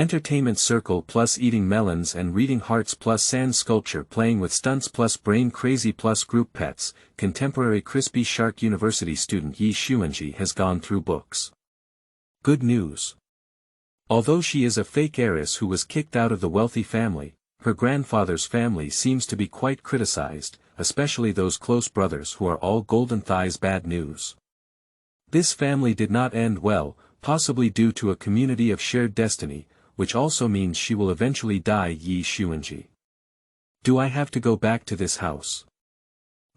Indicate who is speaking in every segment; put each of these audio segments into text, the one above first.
Speaker 1: Entertainment Circle+Eating Melons and reading Hearts+Sand sculpture playing with Stunts+Brain Crazy+Group Pets, contemporary Crispy Shark University student Ye Xunzhi has gone through books. Good news. Although she is a fake heiress who was kicked out of the wealthy family, her grandfather's family seems to be quite criticized, especially those close brothers who are all golden thighs bad news. This family did not end well, possibly due to a community of shared destiny, which also means she will eventually die. Ye Xunzhi. Do I have to go back to this house?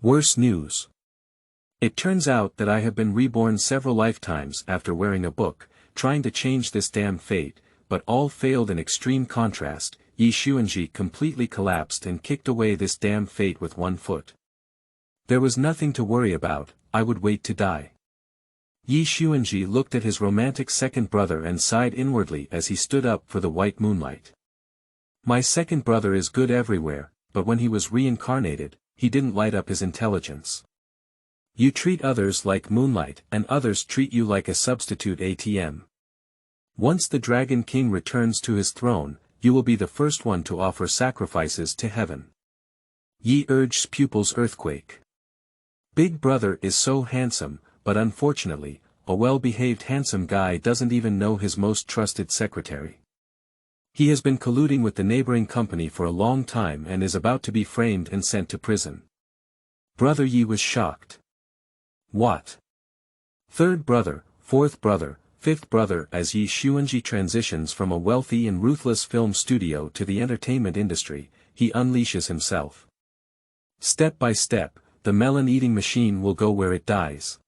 Speaker 1: Worse news. It turns out that I have been reborn several lifetimes after wearing a book, trying to change this damn fate, but all failed. In extreme contrast, Ye Xunzhi completely collapsed and kicked away this damn fate with one foot. There was nothing to worry about, I would wait to die. Ye Xunzhi looked at his romantic second brother and sighed inwardly as he stood up for the white moonlight. My second brother is good everywhere, but when he was reincarnated, he didn't light up his intelligence. You treat others like moonlight and others treat you like a substitute ATM. Once the Dragon King returns to his throne, you will be the first one to offer sacrifices to heaven. Ye Erge's pupils earthquake. Big brother is so handsome, but unfortunately, a well-behaved handsome guy doesn't even know his most trusted secretary. He has been colluding with the neighboring company for a long time and is about to be framed and sent to prison. Brother Ye was shocked. What? Third brother, fourth brother, fifth brother. As Ye Xunzhi transitions from a wealthy and ruthless film studio to the entertainment industry, he unleashes himself. Step by step, the melon-eating machine will go where it dies.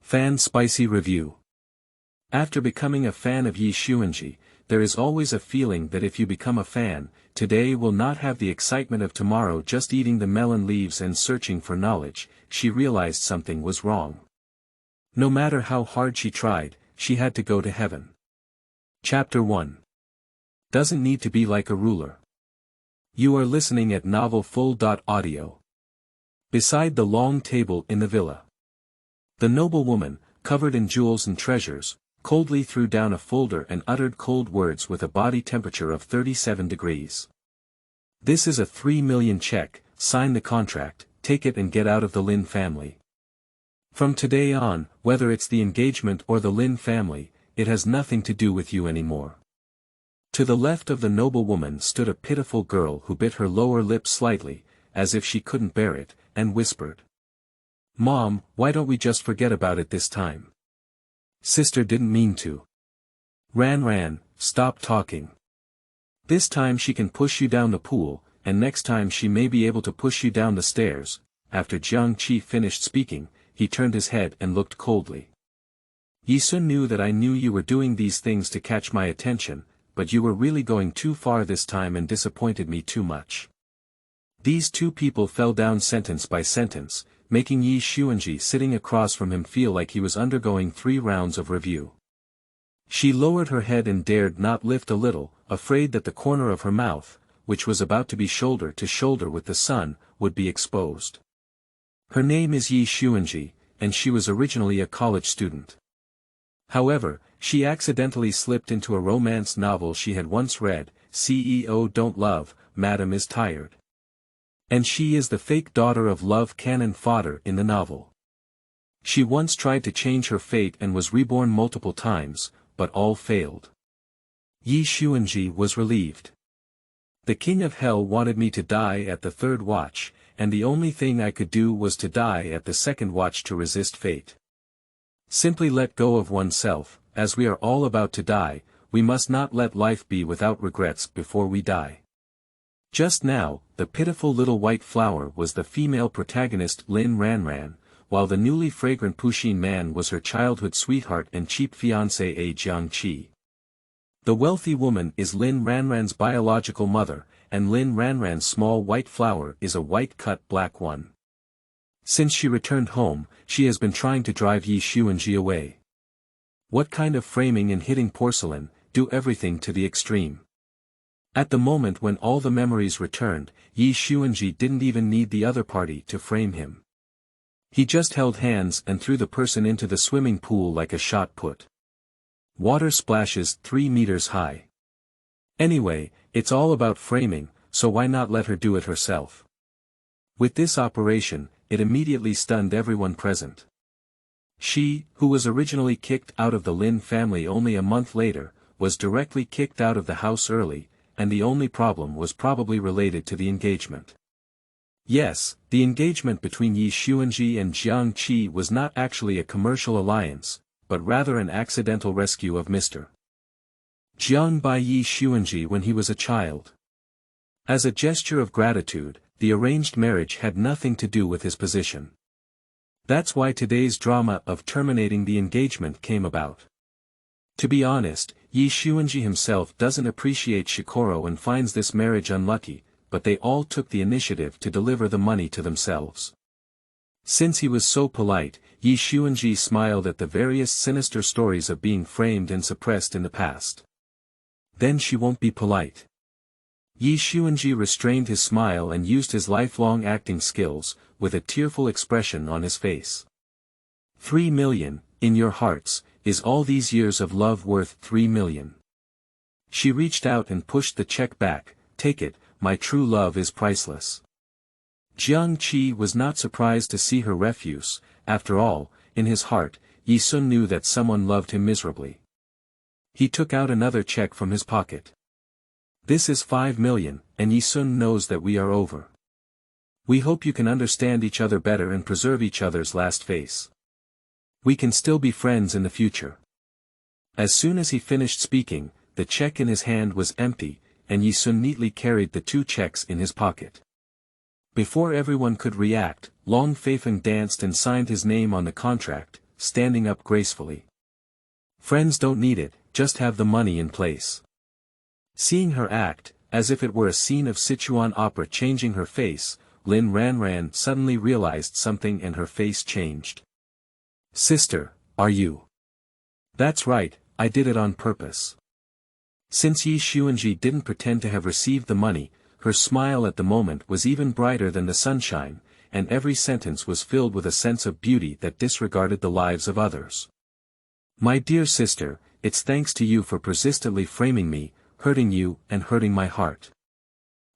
Speaker 1: Fan spicy review. After becoming a fan of Ye Xunzhi, there is always a feeling that if you become a fan, today will not have the excitement of tomorrow. Just eating the melon leaves and searching for knowledge, she realized something was wrong. No matter how hard she tried, she had to go to heaven. Chapter 1. Doesn't need to be like a ruler. You are listening at Novel Full.audio. Beside the long table in the villa. The noble woman, covered in jewels and treasures, coldly threw down a folder and uttered cold words with a body temperature of 37 degrees. This is a 3 million check, sign the contract, take it and get out of the Lin family. From today on, whether it's the engagement or the Lin family, it has nothing to do with you anymore. To the left of the noble woman stood a pitiful girl who bit her lower lip slightly, as if she couldn't bear it, and whispered. Mom, why don't we just forget about it this time? Sister didn't mean to. Ran, stop talking. This time she can push you down the pool, and next time she may be able to push you down the stairs. After Jiang Qi finished speaking, he turned his head and looked coldly. Yi Sun knew that I knew you were doing these things to catch my attention, but you were really going too far this time and disappointed me too much. These two people fell down sentence by sentence, making Ye Xunzhi sitting across from him feel like he was undergoing 3 rounds of review. She lowered her head and dared not lift a little, afraid that the corner of her mouth, which was about to be shoulder to shoulder with the sun, would be exposed. Her name is Ye Xunzhi, and she was originally a college student. However, she accidentally slipped into a romance novel she had once read, CEO Don't Love, Madam is Tired. And she is the fake daughter of love cannon fodder in the novel. She once tried to change her fate and was reborn multiple times, but all failed. Ye Xunzhi was relieved. The king of hell wanted me to die at the 3rd watch, and the only thing I could do was to die at the 2nd watch to resist fate. Simply let go of oneself, as we are all about to die, we must not let life be without regrets before we die. Just now, the pitiful little white flower was the female protagonist Lin Ranran, while the newly fragrant Puxin man was her childhood sweetheart and cheap fiancé Jiang Qi. The wealthy woman is Lin Ranran's biological mother, and Lin Ranran's small white flower is a white-cut black one. Since she returned home, she has been trying to drive Ye Xunzhi away. What kind of framing and hitting porcelain, do everything to the extreme. At the moment when all the memories returned, Ye Xunzhi didn't even need the other party to frame him. He just held hands and threw the person into the swimming pool like a shot put. Water splashes 3 meters high. Anyway, it's all about framing, so why not let her do it herself? With this operation, it immediately stunned everyone present. She, who was originally kicked out of the Lin family only a month later, was directly kicked out of the house early, and the only problem was probably related to the engagement. Yes, the engagement between Ye Xunzhi and Jiang Qi was not actually a commercial alliance, but rather an accidental rescue of Mr. Jiang by Ye Xunzhi when he was a child. As a gesture of gratitude, the arranged marriage had nothing to do with his position. That's why today's drama of terminating the engagement came about. To be honest, Ye Xunzhi himself doesn't appreciate Shikoro and finds this marriage unlucky, but they all took the initiative to deliver the money to themselves. Since he was so polite, Ye Xunzhi smiled at the various sinister stories of being framed and suppressed in the past. Then she won't be polite. Ye Xunzhi restrained his smile and used his lifelong acting skills, with a tearful expression on his face. 3 million, in your hearts, is all these years of love worth 3 million? She reached out and pushed the check back. Take it, my true love is priceless. Jiang Qi was not surprised to see her refuse. After all, in his heart, Yi Sun knew that someone loved him miserably. He took out another check from his pocket. This is 5 million, and Yi Sun knows that we are over. We hope you can understand each other better and preserve each other's last face. We can still be friends in the future. As soon as he finished speaking, the check in his hand was empty, and Yi Sun neatly carried the 2 checks in his pocket. Before everyone could react, Long Feifeng danced and signed his name on the contract, standing up gracefully. Friends don't need it, just have the money in place. Seeing her act, as if it were a scene of Sichuan opera changing her face, Lin Ranran suddenly realized something and her face changed. Sister, are you? That's right, I did it on purpose. Since Ye Xunzhi didn't pretend to have received the money, her smile at the moment was even brighter than the sunshine, and every sentence was filled with a sense of beauty that disregarded the lives of others. My dear sister, it's thanks to you for persistently framing me, hurting you and hurting my heart.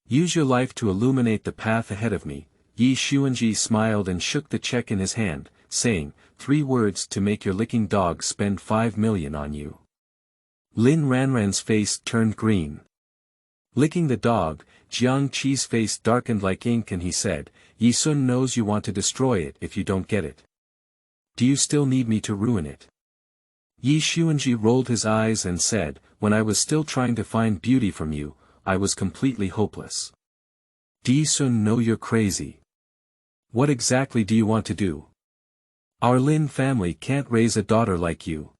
Speaker 1: Use your life to illuminate the path ahead of me. Ye Xunzhi smiled and shook the check in his hand, saying, 3 words to make your licking dog spend 5 million on you. Lin Ranran's face turned green. Licking the dog, Jiang Qi's face darkened like ink and he said, Yi Sun knows you want to destroy it if you don't get it. Do you still need me to ruin it? Ye Xunzhi rolled his eyes and said, when I was still trying to find beauty from you, I was completely hopeless. Do Yi Sun know you're crazy? What exactly do you want to do? Our Lin family can't raise a daughter like you.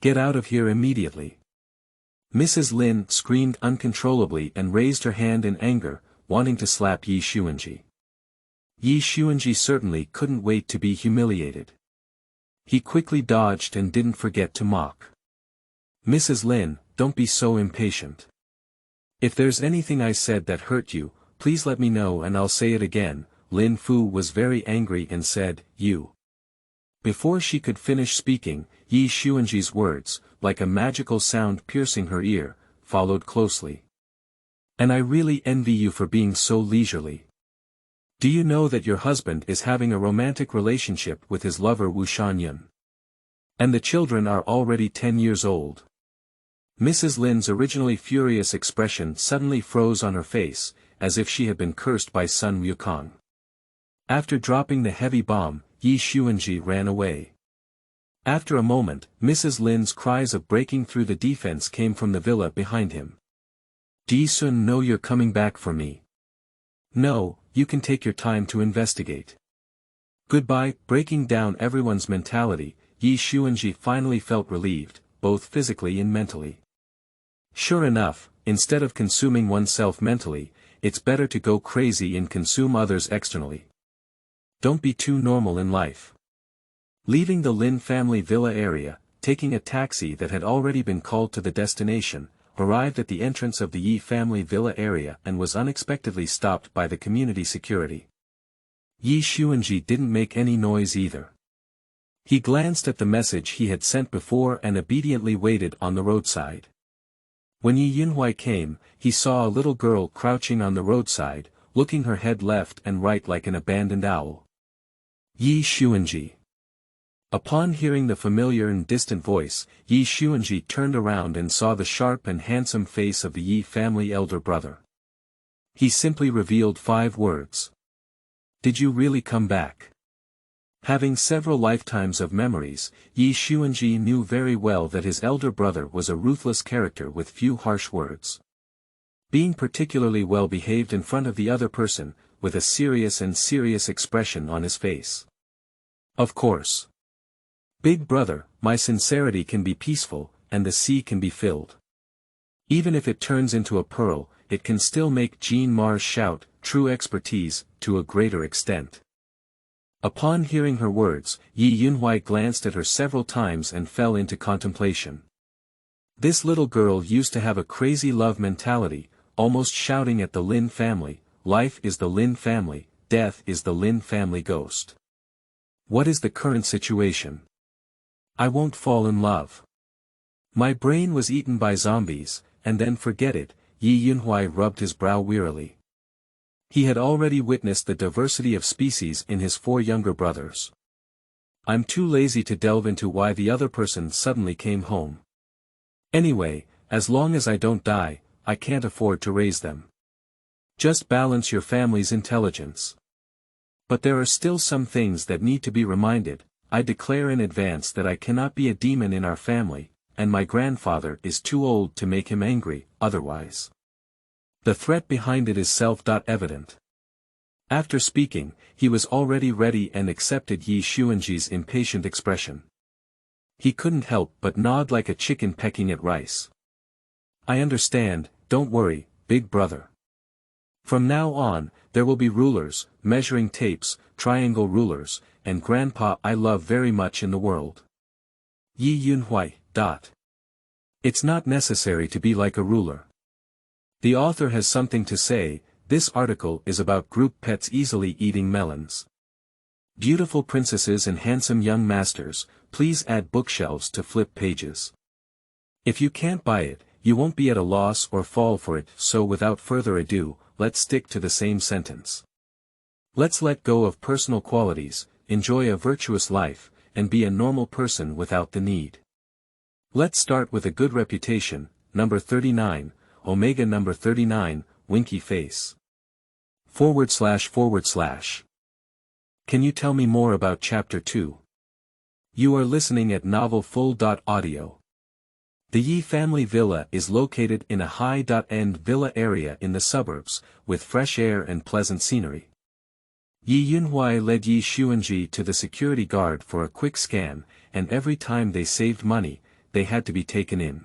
Speaker 1: Get out of here immediately. Mrs. Lin screamed uncontrollably and raised her hand in anger, wanting to slap Ye Xunzhi. Ye Xunzhi certainly couldn't wait to be humiliated. He quickly dodged and didn't forget to mock. Mrs. Lin, don't be so impatient. If there's anything I said that hurt you, please let me know and I'll say it again. Lin Fu was very angry and said, you. Before she could finish speaking, Ye Xunzhi's words, like a magical sound piercing her ear, followed closely. And I really envy you for being so leisurely. Do you know that your husband is having a romantic relationship with his lover Wu Shanyan? And the children are already 10 years old. Mrs. Lin's originally furious expression suddenly froze on her face, as if she had been cursed by Sun Wukong. After dropping the heavy bomb, Ye Xunzhi ran away. After a moment, Mrs. Lin's cries of breaking through the defense came from the villa behind him. Do Yi Sun know you're coming back for me? No, you can take your time to investigate. Goodbye. Breaking down everyone's mentality, Ye Xunzhi finally felt relieved, both physically and mentally. Sure enough, instead of consuming oneself mentally, it's better to go crazy and consume others externally. Don't be too normal in life. Leaving the Lin family villa area, taking a taxi that had already been called to the destination, arrived at the entrance of the Yi family villa area and was unexpectedly stopped by the community security. Ye Xunzhi didn't make any noise either. He glanced at the message he had sent before and obediently waited on the roadside. When Ye Xunzhi came, he saw a little girl crouching on the roadside, looking her head left and right like an abandoned owl. Ye Xunzhi. Upon hearing the familiar and distant voice, Ye Xunzhi turned around and saw the sharp and handsome face of the Ye family elder brother. He simply revealed 5 words. Did you really come back? Having several lifetimes of memories, Ye Xunzhi knew very well that his elder brother was a ruthless character with few harsh words. Being particularly well behaved in front of the other person, with a serious expression on his face. Of course. Big brother, my sincerity can be peaceful, and the sea can be filled. Even if it turns into a pearl, it can still make Jean Mars shout, true expertise, to a greater extent. Upon hearing her words, Ye Xunzhi glanced at her several times and fell into contemplation. This little girl used to have a crazy love mentality, almost shouting at the Lin family, life is the Lin family, death is the Lin family ghost. What is the current situation? I won't fall in love. My brain was eaten by zombies, and then forget it, Ye Xunzhi rubbed his brow wearily. He had already witnessed the diversity of species in his 4 younger brothers. I'm too lazy to delve into why the other person suddenly came home. Anyway, as long as I don't die, I can't afford to raise them. Just balance your family's intelligence. But there are still some things that need to be reminded. I declare in advance that I cannot be a demon in our family, and my grandfather is too old to make him angry, otherwise. The threat behind it is self-evident. After speaking, he was already ready and accepted Ye Xunzhi's impatient expression. He couldn't help but nod like a chicken pecking at rice. I understand, don't worry, big brother. From now on, there will be rulers, measuring tapes, triangle rulers, and grandpa I love very much in the world. Ye Xunzhi. It's not necessary to be like a ruler. The author has something to say. This article is about group pets easily eating melons. Beautiful princesses and handsome young masters, please add bookshelves to flip pages. If you can't buy it, you won't be at a loss or fall for it, so without further ado, let's stick to the same sentence. Let's let go of personal qualities, enjoy a virtuous life, and be a normal person without the need. Let's start with a good reputation. Number 39, Omega number 39, winky face. // Can you tell me more about chapter 2? You are listening at Novel Full.audio. The Ye family villa is located in a high-end villa area in the suburbs, with fresh air and pleasant scenery. Ye Xunzhi led Ye Xunzhi to the security guard for a quick scan, and every time they saved money, they had to be taken in.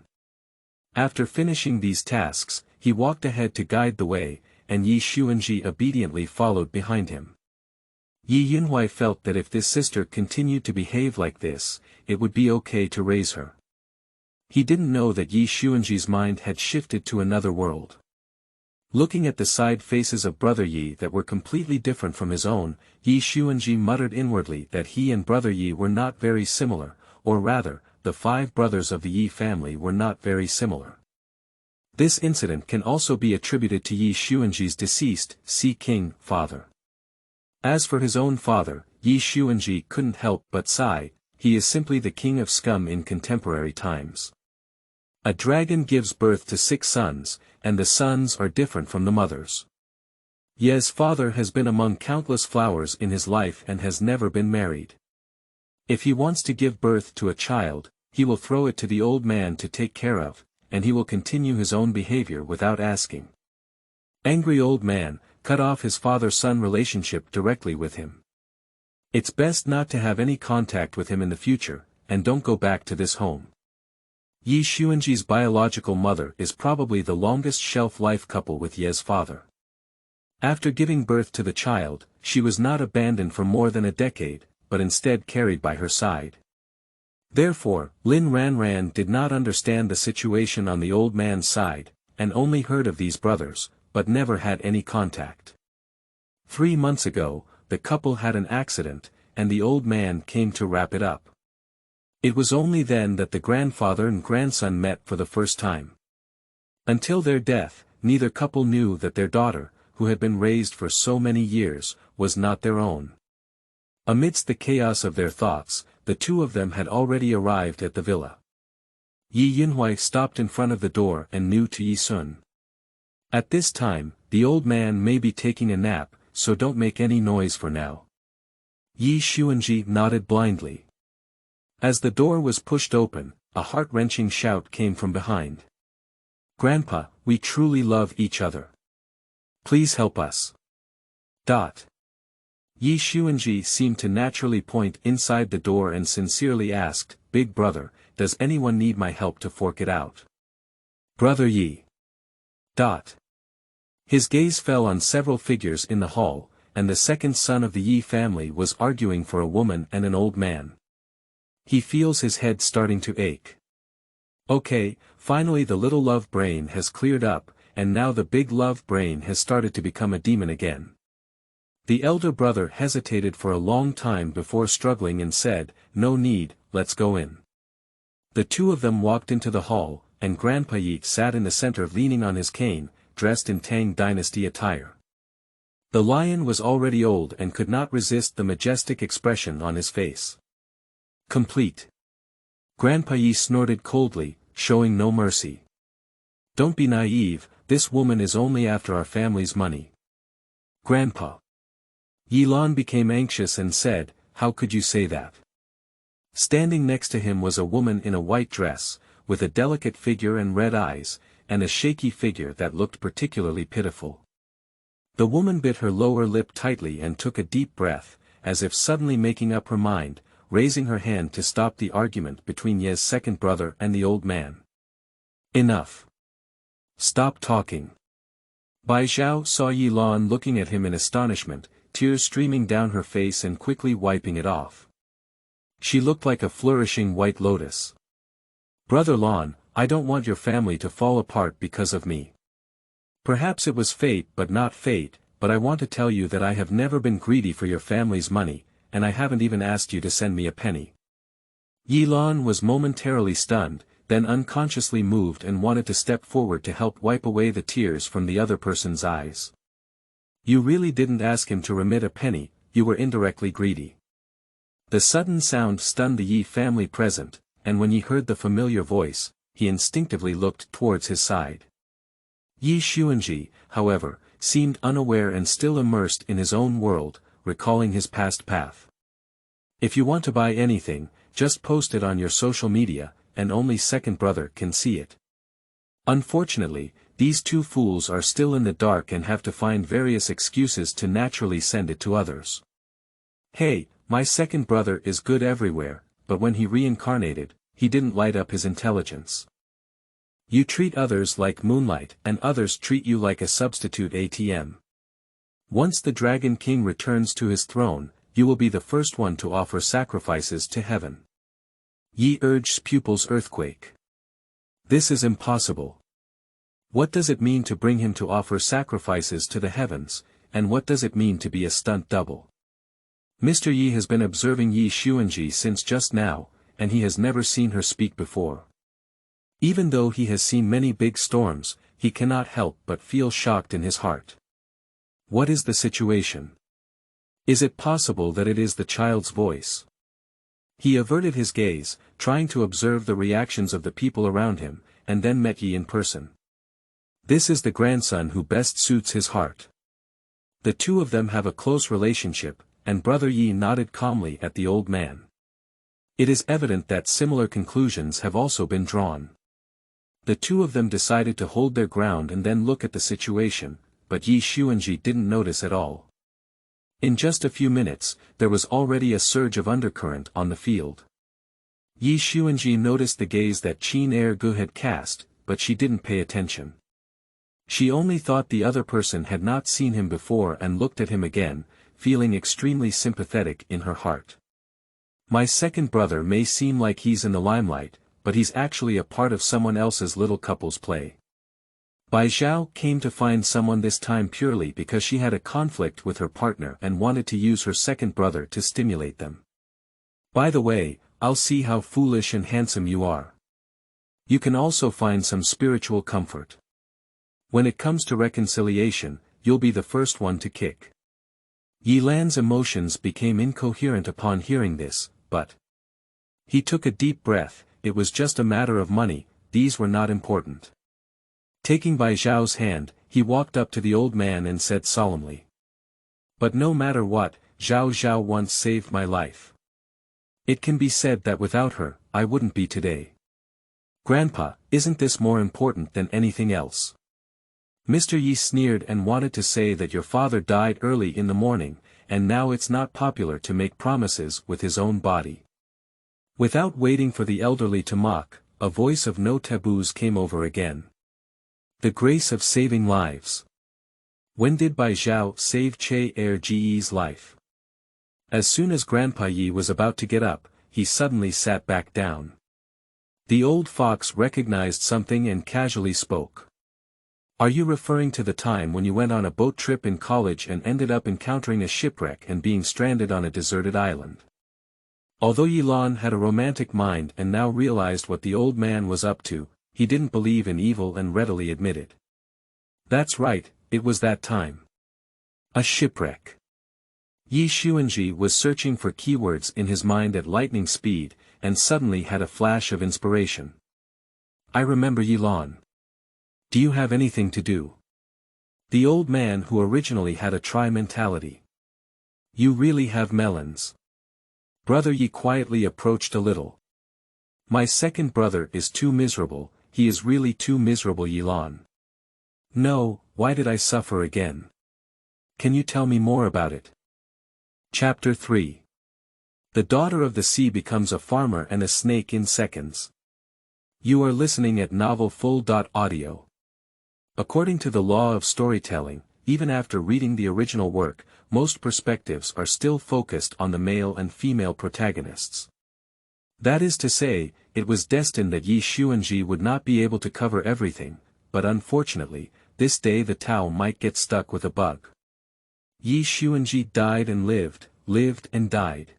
Speaker 1: After finishing these tasks, he walked ahead to guide the way, and Ye Xunzhi obediently followed behind him. Ye Xunzhi felt that if this sister continued to behave like this, it would be okay to raise her. He didn't know that Ye Xunzhi's mind had shifted to another world. Looking at the side faces of Brother Ye that were completely different from his own, Ye Xunzhi muttered inwardly that he and Brother Ye were not very similar, or rather, the 5 brothers of the Ye family were not very similar. This incident can also be attributed to Ye Xunzhi's deceased, Sea King, father. As for his own father, Ye Xunzhi couldn't help but sigh. He is simply the king of scum in contemporary times. A dragon gives birth to 6 sons, and the sons are different from the mothers. Ye's father has been among countless flowers in his life and has never been married. If he wants to give birth to a child, he will throw it to the old man to take care of, and he will continue his own behavior without asking. Angry old man, cut off his father-son relationship directly with him. It's best not to have any contact with him in the future, and don't go back to this home. Ye Xunzhi's biological mother is probably the longest shelf-life couple with Ye's father. After giving birth to the child, she was not abandoned for more than a decade, but instead carried by her side. Therefore, Lin Ranran did not understand the situation on the old man's side, and only heard of these brothers, but never had any contact. 3 months ago, the couple had an accident, and the old man came to wrap it up. It was only then that the grandfather and grandson met for the first time. Until their death, neither couple knew that their daughter, who had been raised for so many years, was not their own. Amidst the chaos of their thoughts, the two of them had already arrived at the villa. Ye Xunzhi stopped in front of the door and knew to Ye Sun. At this time, the old man may be taking a nap, so don't make any noise for now. Ye Xunzhi nodded blindly. As the door was pushed open, a heart-wrenching shout came from behind. Grandpa, we truly love each other. Please help us. Ye Xunzhi seemed to naturally point inside the door and sincerely asked, Big brother, does anyone need my help to fork it out? Brother Ye. His gaze fell on several figures in the hall, and the second son of the Ye family was arguing for a woman and an old man. He feels his head starting to ache. Okay, finally the little love brain has cleared up, and now the big love brain has started to become a demon again. The elder brother hesitated for a long time before struggling and said, No need, let's go in. The two of them walked into the hall, and Grandpa Ye sat in the center leaning on his cane, dressed in Tang Dynasty attire. The lion was already old and could not resist the majestic expression on his face. Complete. Grandpa Ye snorted coldly, showing no mercy. Don't be naive, this woman is only after our family's money. Grandpa. Ye Lan became anxious and said, How could you say that? Standing next to him was a woman in a white dress, with a delicate figure and red eyes, and a shaky figure that looked particularly pitiful. The woman bit her lower lip tightly and took a deep breath, as if suddenly making up her mind, raising her hand to stop the argument between Ye's second brother and the old man. Enough. Stop talking. Bai Zhao saw Ye Lan looking at him in astonishment, tears streaming down her face and quickly wiping it off. She looked like a flourishing white lotus. Brother Lan, I don't want your family to fall apart because of me. Perhaps it was fate but not fate, but I want to tell you that I have never been greedy for your family's money, and I haven't even asked you to send me a penny. Ye Lan was momentarily stunned, then unconsciously moved and wanted to step forward to help wipe away the tears from the other person's eyes. You really didn't ask him to remit a penny, you were indirectly greedy. The sudden sound stunned the Ye family present, and when Ye heard the familiar voice, he instinctively looked towards his side. Ye Xunzhi, however, seemed unaware and still immersed in his own world, recalling his past path. If you want to buy anything, just post it on your social media, and only second brother can see it. Unfortunately, these two fools are still in the dark and have to find various excuses to naturally send it to others. Hey, my second brother is good everywhere, but when he reincarnated, he didn't light up his intelligence. You treat others like moonlight and others treat you like a substitute ATM. Once the Dragon King returns to his throne, you will be the first one to offer sacrifices to heaven. Ye Erge's pupils earthquake. This is impossible. What does it mean to bring him to offer sacrifices to the heavens, and what does it mean to be a stunt double? Mr. Ye has been observing Ye Xunzhi since just now, and he has never seen her speak before. Even though he has seen many big storms, he cannot help but feel shocked in his heart. What is the situation? Is it possible that it is the child's voice? He averted his gaze, trying to observe the reactions of the people around him, and then met Ye in person. This is the grandson who best suits his heart. The two of them have a close relationship, and Brother Ye nodded calmly at the old man. It is evident that similar conclusions have also been drawn. The two of them decided to hold their ground and then look at the situation, but Ye Xunzhi didn't notice at all. In just a few minutes, there was already a surge of undercurrent on the field. Ye Xunzhi noticed the gaze that Erge had cast, but she didn't pay attention. She only thought the other person had not seen him before and looked at him again, feeling extremely sympathetic in her heart. My second brother may seem like he's in the limelight, but he's actually a part of someone else's little couple's play. Bai Zhao came to find someone this time purely because she had a conflict with her partner and wanted to use her second brother to stimulate them. By the way, I'll see how foolish and handsome you are. You can also find some spiritual comfort. When it comes to reconciliation, you'll be the first one to kick. Ye Lan's emotions became incoherent upon hearing this, but he took a deep breath. It was just a matter of money, these were not important. Taking Bai Zhao's hand, he walked up to the old man and said solemnly. But no matter what, Zhao Zhao once saved my life. It can be said that without her, I wouldn't be today. Grandpa, isn't this more important than anything else? Mr. Yi sneered and wanted to say that your father died early in the morning, and now it's not popular to make promises with his own body. Without waiting for the elderly to mock, a voice of no taboos came over again. The grace of saving lives. When did Bai Zhao save Che Erge's life? As soon as Grandpa Yi was about to get up, he suddenly sat back down. The old fox recognized something and casually spoke. Are you referring to the time when you went on a boat trip in college and ended up encountering a shipwreck and being stranded on a deserted island? Although Yi Lan had a romantic mind and now realized what the old man was up to, he didn't believe in evil and readily admitted. That's right, it was that time. A shipwreck. Ye Xunzhi was searching for keywords in his mind at lightning speed, and suddenly had a flash of inspiration. I remember Yi Lan. Do you have anything to do? The old man who originally had a try mentality. You really have melons. Brother Yi quietly approached a little. My second brother is too miserable, he is really too miserable Yi Lan. No, why did I suffer again? Can you tell me more about it? Chapter 3. The daughter of the sea becomes a farmer and a snake in seconds. You are listening at novel full.audio. According to the law of storytelling, even after reading the original work, most perspectives are still focused on the male and female protagonists. That is to say, it was destined that Ye Xunzhi would not be able to cover everything, but unfortunately, this day the Tao might get stuck with a bug. Ye Xunzhi died and lived, lived and died.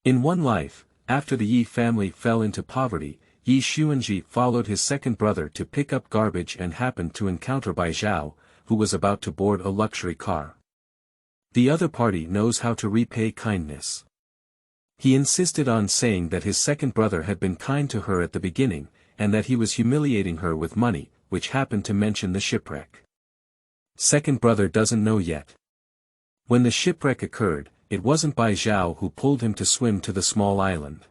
Speaker 1: In one life, after the Yi family fell into poverty, Ye Xunzhi followed his second brother to pick up garbage and happened to encounter Bai Zhao, who was about to board a luxury car. The other party knows how to repay kindness. He insisted on saying that his second brother had been kind to her at the beginning, and that he was humiliating her with money, which happened to mention the shipwreck. Second brother doesn't know yet. When the shipwreck occurred, it wasn't Bai Zhao who pulled him to swim to the small island.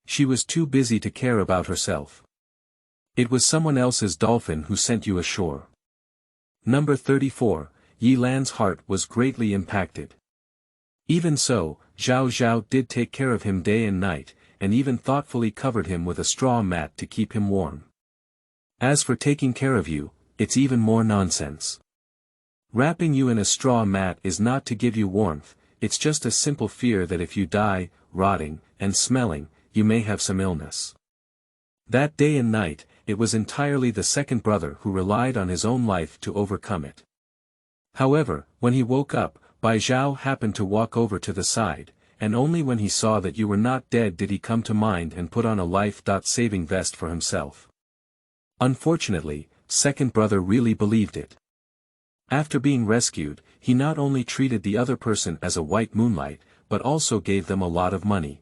Speaker 1: She was too busy to care about herself. It was someone else's dolphin who sent you ashore. Number 34, Yi Lan's heart was greatly impacted. Even so, Zhao Zhao did take care of him day and night, and even thoughtfully covered him with a straw mat to keep him warm. As for taking care of you, it's even more nonsense. Wrapping you in a straw mat is not to give you warmth, it's just a simple fear that if you die, rotting, and smelling, you may have some illness. That day and night, it was entirely the second brother who relied on his own life to overcome it. However, when he woke up, Bai Zhao happened to walk over to the side, and only when he saw that you were not dead did he come to mind and put on a life-saving vest for himself. Unfortunately, second brother really believed it. After being rescued, he not only treated the other person as a white moonlight, but also gave them a lot of money.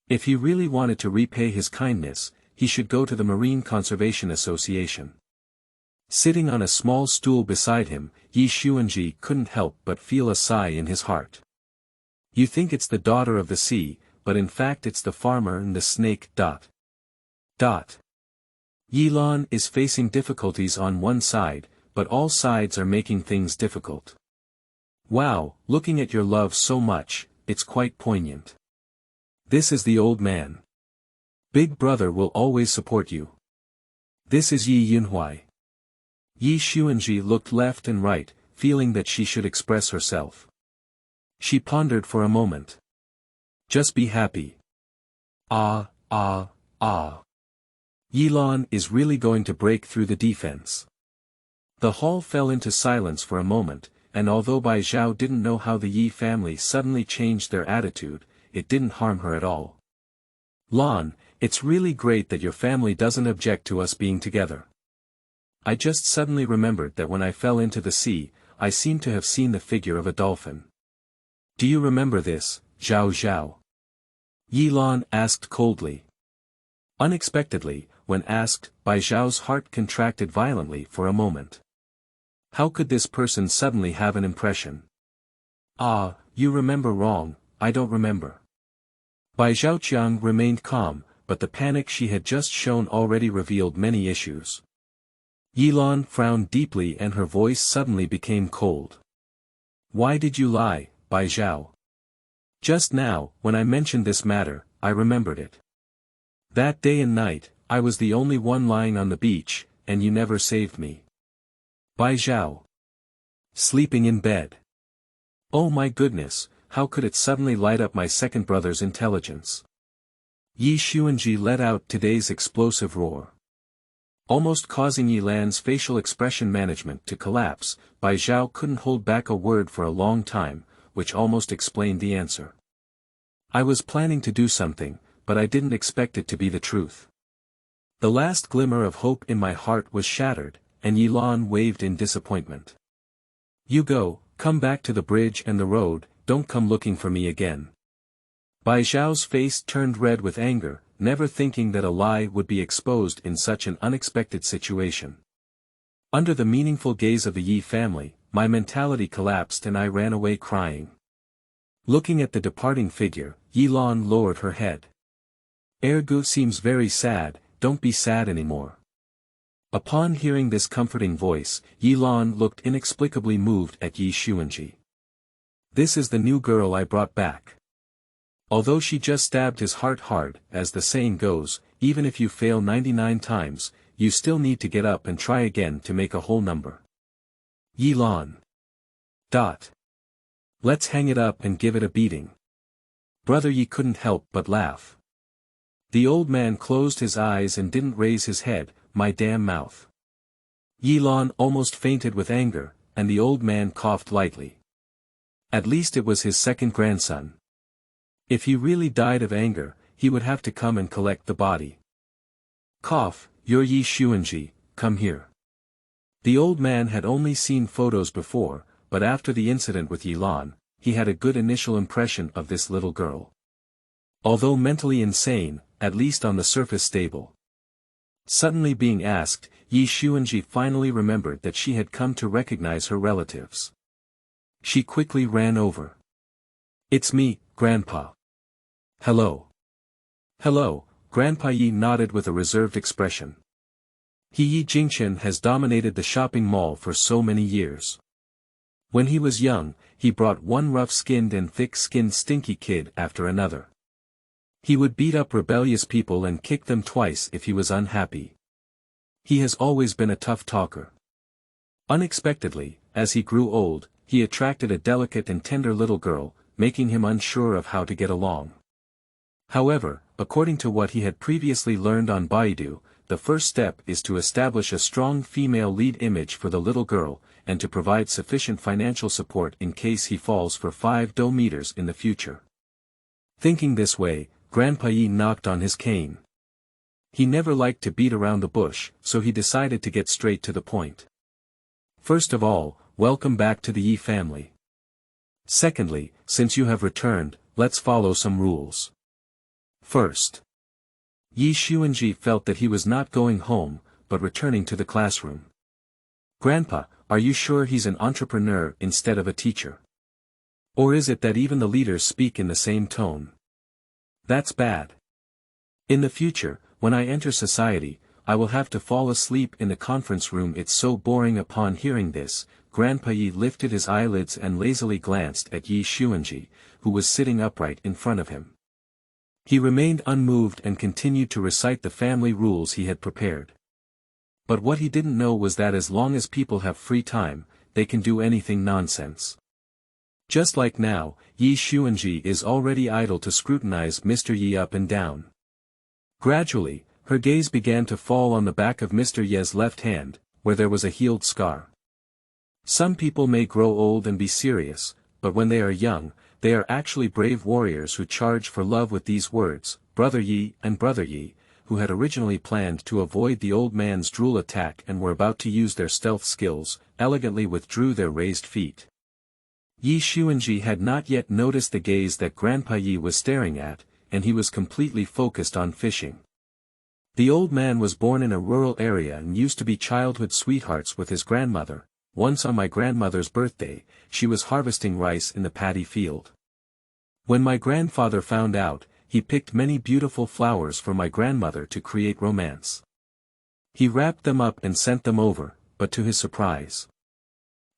Speaker 1: If he really wanted to repay his kindness, he should go to the Marine Conservation Association. Sitting on a small stool beside him, Ye Xunzhi couldn't help but feel a sigh in his heart. You think it's the daughter of the sea, but in fact it's the farmer and the snake. Yi Lan is facing difficulties on one side, but all sides are making things difficult. Wow, looking at your love so much, it's quite poignant. This is the old man. Big brother will always support you. This is Ye Yunhui. Ye Xunzhi looked left and right, feeling that she should express herself. She pondered for a moment. Just be happy. Ah. Yi Lan is really going to break through the defense. The hall fell into silence for a moment, and although Bai Zhao didn't know how the Yi family suddenly changed their attitude, it didn't harm her at all. Lan, it's really great that your family doesn't object to us being together. I just suddenly remembered that when I fell into the sea, I seemed to have seen the figure of a dolphin. Do you remember this, Zhao Zhao? Ye Lan asked coldly. Unexpectedly, when asked, Bai Zhao's heart contracted violently for a moment. How could this person suddenly have an impression? Ah, you remember wrong, I don't remember. Bai Zhaoqiang remained calm, but the panic she had just shown already revealed many issues. Ye Lan frowned deeply and her voice suddenly became cold. Why did you lie, Bai Zhao? Just now, when I mentioned this matter, I remembered it. That day and night, I was the only one lying on the beach, and you never saved me. Bai Zhao. Sleeping in bed. Oh my goodness, how could it suddenly light up my second brother's intelligence? Ye Xunzhi let out today's explosive roar. Almost causing Ye Lan's facial expression management to collapse, Bai Zhao couldn't hold back a word for a long time, which almost explained the answer. I was planning to do something, but I didn't expect it to be the truth. The last glimmer of hope in my heart was shattered, and Ye Lan waved in disappointment. You go, come back to the bridge and the road, don't come looking for me again. Bai Zhao's face turned red with anger, never thinking that a lie would be exposed in such an unexpected situation. Under the meaningful gaze of the Ye family, my mentality collapsed and I ran away crying. Looking at the departing figure, Ye Lan lowered her head. Erge seems very sad, don't be sad anymore. Upon hearing this comforting voice, Ye Lan looked inexplicably moved at Ye Xunzhi. This is the new girl I brought back. Although she just stabbed his heart hard, as the saying goes, even if you fail 99 times, you still need to get up and try again to make a whole number. Ye Lan. Let's hang it up and give it a beating. Brother Ye couldn't help but laugh. The old man closed his eyes and didn't raise his head, my damn mouth. Ye Lan almost fainted with anger, and the old man coughed lightly. At least it was his second grandson. If he really died of anger, he would have to come and collect the body. Cough, you're Ye Xunzhi, come here. The old man had only seen photos before, but after the incident with Ye Lan, he had a good initial impression of this little girl. Although mentally insane, at least on the surface stable. Suddenly being asked, Ye Xunzhi finally remembered that she had come to recognize her relatives. She quickly ran over. It's me, Grandpa. Hello. Hello, Grandpa Ye nodded with a reserved expression. Ye Jingchen has dominated the shopping mall for so many years. When he was young, he brought one rough-skinned and thick-skinned stinky kid after another. He would beat up rebellious people and kick them twice if he was unhappy. He has always been a tough talker. Unexpectedly, as he grew old, he attracted a delicate and tender little girl, making him unsure of how to get along. However, according to what he had previously learned on Baidu, the first step is to establish a strong female lead image for the little girl, and to provide sufficient financial support in case he falls for 5 meters in the future. Thinking this way, Grandpa Ye knocked on his cane. He never liked to beat around the bush, so he decided to get straight to the point. First of all, welcome back to the Ye family. Secondly, since you have returned, let's follow some rules. First, Ye Xunzhi felt that he was not going home, but returning to the classroom. Grandpa, are you sure he's an entrepreneur instead of a teacher? Or is it that even the leaders speak in the same tone? That's bad. In the future, when I enter society, I will have to fall asleep in the conference room. It's so boring. Upon hearing this, Grandpa Ye lifted his eyelids and lazily glanced at Ye Xunzhi, who was sitting upright in front of him. He remained unmoved and continued to recite the family rules he had prepared. But what he didn't know was that as long as people have free time, they can do anything nonsense. Just like now, Ye Xunzhi is already idle to scrutinize Mr. Ye up and down. Gradually, her gaze began to fall on the back of Mr. Ye's left hand, where there was a healed scar. Some people may grow old and be serious, but when they are young, they are actually brave warriors who charge for love with these words, Brother Ye and Brother Ye, who had originally planned to avoid the old man's drool attack and were about to use their stealth skills, elegantly withdrew their raised feet. Ye Xunzhi had not yet noticed the gaze that Grandpa Ye was staring at, and he was completely focused on fishing. The old man was born in a rural area and used to be childhood sweethearts with his grandmother. Once on my grandmother's birthday, she was harvesting rice in the paddy field. When my grandfather found out, he picked many beautiful flowers for my grandmother to create romance. He wrapped them up and sent them over, but to his surprise.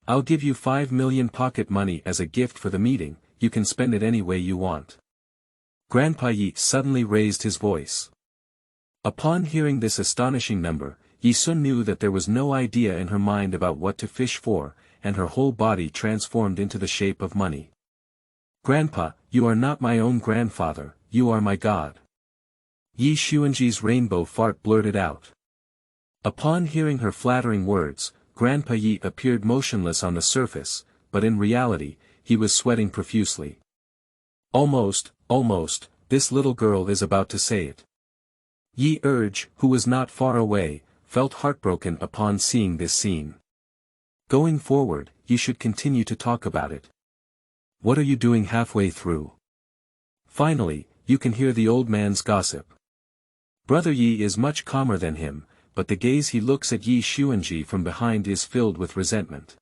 Speaker 1: "I'll give you 5 million pocket money as a gift for the meeting, you can spend it any way you want." Grandpa Ye suddenly raised his voice. Upon hearing this astonishing number, Ye Sun knew that there was no idea in her mind about what to fish for, and her whole body transformed into the shape of money. "Grandpa, you are not my own grandfather, you are my god." Ye Xunzhi's rainbow fart blurted out. Upon hearing her flattering words, Grandpa Ye appeared motionless on the surface, but in reality, he was sweating profusely. Almost, this little girl is about to say it. Ye Erge, who was not far away, felt heartbroken upon seeing this scene. Going forward, you should continue to talk about it. What are you doing halfway through? Finally, you can hear the old man's gossip. Brother Ye is much calmer than him, but the gaze he looks at Ye Xunzhi from behind is filled with resentment.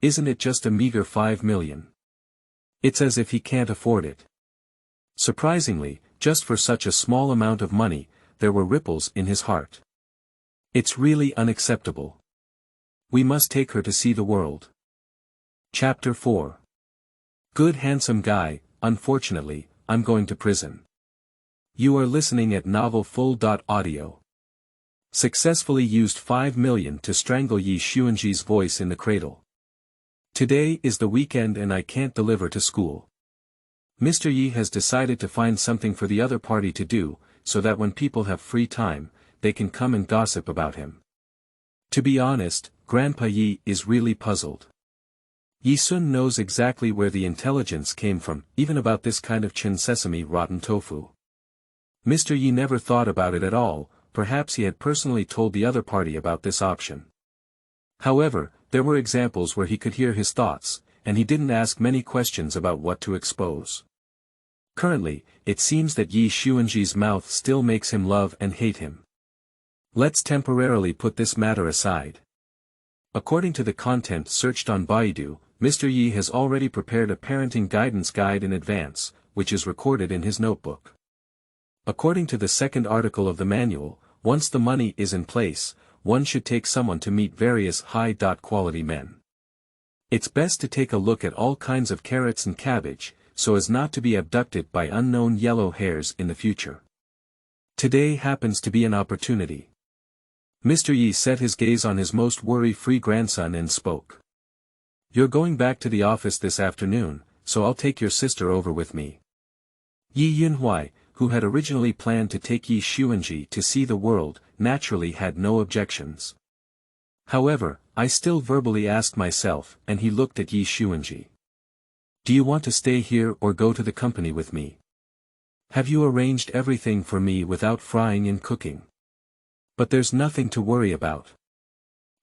Speaker 1: Isn't it just a meager 5 million? It's as if he can't afford it. Surprisingly, just for such a small amount of money, there were ripples in his heart. It's really unacceptable. We must take her to see the world. Chapter 4. Good handsome guy, unfortunately, I'm going to prison. You are listening at novel full.audio. Successfully used 5 million to strangle Ye Xunzhi's voice in the cradle. Today is the weekend and I can't deliver to school. Mr. Ye has decided to find something for the other party to do, so that when people have free time, they can come and gossip about him. To be honest, Grandpa Ye is really puzzled. Ye Sun knows exactly where the intelligence came from, even about this kind of chin sesame rotten tofu. Mr. Ye never thought about it at all, perhaps he had personally told the other party about this option. However, there were examples where he could hear his thoughts, and he didn't ask many questions about what to expose. Currently, it seems that Ye Xunzhi's mouth still makes him love and hate him. Let's temporarily put this matter aside. According to the content searched on Baidu, Mr. Ye has already prepared a parenting guidance guide in advance, which is recorded in his notebook. According to the second article of the manual, once the money is in place, one should take someone to meet various high-quality men. It's best to take a look at all kinds of carrots and cabbage, so as not to be abducted by unknown yellow hairs in the future. Today happens to be an opportunity. Mr. Ye set his gaze on his most worry-free grandson and spoke. You're going back to the office this afternoon, so I'll take your sister over with me. Ye Yunhui, who had originally planned to take Ye Xunzhi to see the world, naturally had no objections. However, I still verbally asked myself, and he looked at Ye Xunzhi. Do you want to stay here or go to the company with me? Have you arranged everything for me without frying and cooking? But there's nothing to worry about.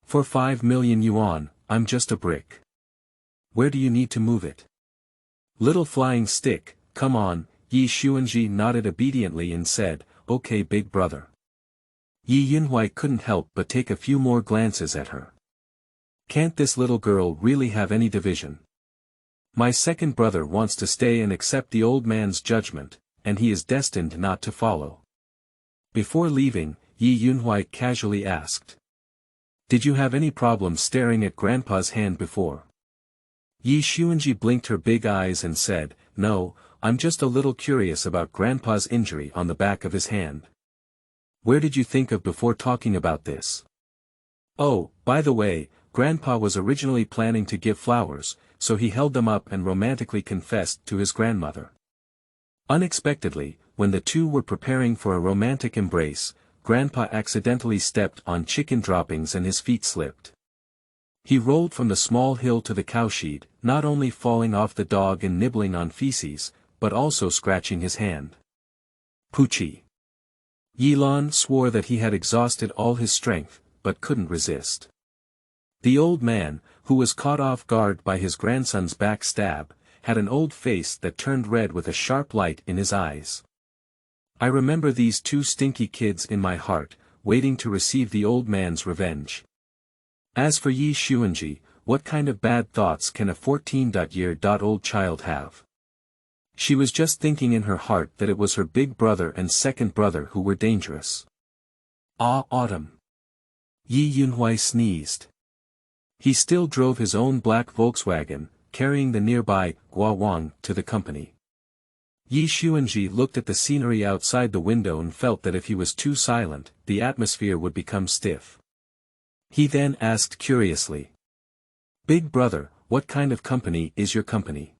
Speaker 1: For 5 million yuan, I'm just a brick. Where do you need to move it? Little flying stick, come on. Ye Xunzhi nodded obediently and said, okay big brother. Ye Yunhui couldn't help but take a few more glances at her. Can't this little girl really have any division? My second brother wants to stay and accept the old man's judgment, and he is destined not to follow. Before leaving, Ye Yunhui casually asked. Did you have any problem staring at Grandpa's hand before? Ye Xunzhi blinked her big eyes and said, no, I'm just a little curious about Grandpa's injury on the back of his hand. Where did you think of before talking about this? Oh, by the way, Grandpa was originally planning to give flowers, so he held them up and romantically confessed to his grandmother. Unexpectedly, when the two were preparing for a romantic embrace, Grandpa accidentally stepped on chicken droppings and his feet slipped. He rolled from the small hill to the cowshed, not only falling off the dog and nibbling on feces, but also scratching his hand. Poochie. Yilon swore that he had exhausted all his strength, but couldn't resist. The old man, who was caught off guard by his grandson's backstab, had an old face that turned red with a sharp light in his eyes. I remember these two stinky kids in my heart, waiting to receive the old man's revenge. As for Ye Xunzhi, what kind of bad thoughts can a 14-year-old child have? She was just thinking in her heart that it was her big brother and second brother who were dangerous. Ah, autumn. Ye Xunzhi sneezed. He still drove his own black Volkswagen, carrying the nearby Guawang to the company. Ye Xunzhi looked at the scenery outside the window and felt that if he was too silent, the atmosphere would become stiff. He then asked curiously. Big brother, what kind of company is your company?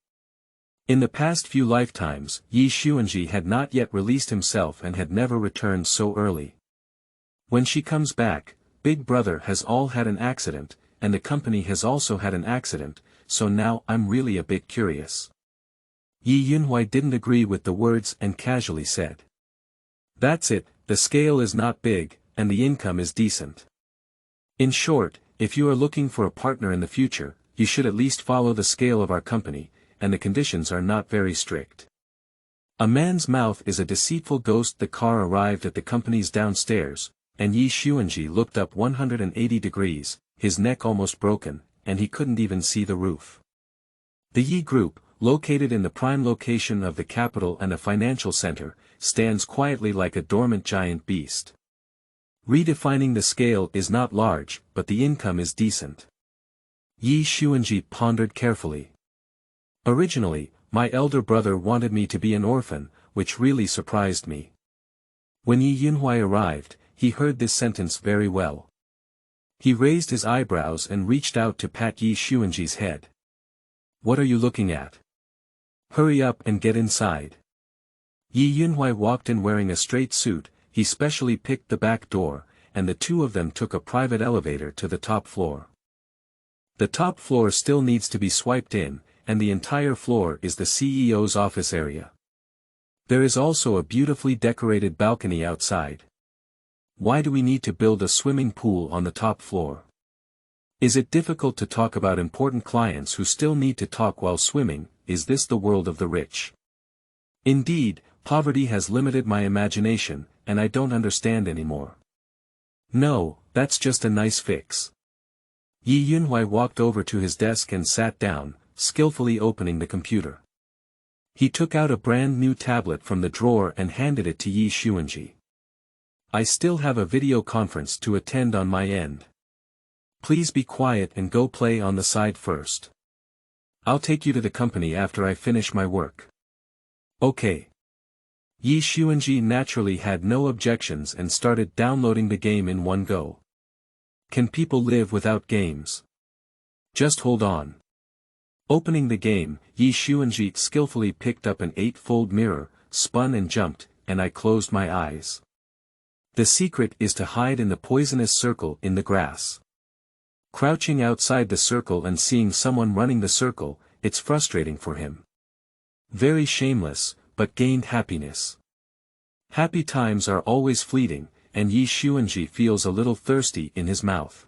Speaker 1: In the past few lifetimes, Ye Xunzhi had not yet released himself and had never returned so early. When she comes back, Big brother has all had an accident, and the company has also had an accident, so now I'm really a bit curious. Ye Xunzhi didn't agree with the words and casually said. That's it, the scale is not big, and the income is decent. In short, if you are looking for a partner in the future, you should at least follow the scale of our company, and the conditions are not very strict. A man's mouth is a deceitful ghost. The car arrived at the company's downstairs, and Ye Xunzhi looked up 180 degrees, his neck almost broken, and he couldn't even see the roof. The Ye Group, located in the prime location of the capital and a financial center, stands quietly like a dormant giant beast. Redefining the scale is not large, but the income is decent. Ye Xunzhi pondered carefully. Originally, my elder brother wanted me to be an orphan, which really surprised me. When Ye Xunzhi arrived, he heard this sentence very well. He raised his eyebrows and reached out to pat Ye Xunzhi's head. What are you looking at? Hurry up and get inside. Ye Xunzhi walked in wearing a straight suit. He specially picked the back door, and the two of them took a private elevator to the top floor. The top floor still needs to be swiped in, and the entire floor is the CEO's office area. There is also a beautifully decorated balcony outside. Why do we need to build a swimming pool on the top floor? Is it difficult to talk about important clients who still need to talk while swimming? Is this the world of the rich? Indeed, poverty has limited my imagination, and I don't understand anymore. No, that's just a nice fix. Ye Xunzhi walked over to his desk and sat down, skillfully opening the computer. He took out a brand new tablet from the drawer and handed it to Ye Xunzhi. I still have a video conference to attend on my end. Please be quiet and go play on the side first. I'll take you to the company after I finish my work. Okay. Ye Xunzhi naturally had no objections and started downloading the game in one go. Can people live without games? Just hold on. Opening the game, Ye Xunzhi skillfully picked up an 8-fold mirror, spun and jumped, and I closed my eyes. The secret is to hide in the poisonous circle in the grass. Crouching outside the circle and seeing someone running the circle, it's frustrating for him. Very shameless, but gained happiness. Happy times are always fleeting, and Ye Xunzhi feels a little thirsty in his mouth.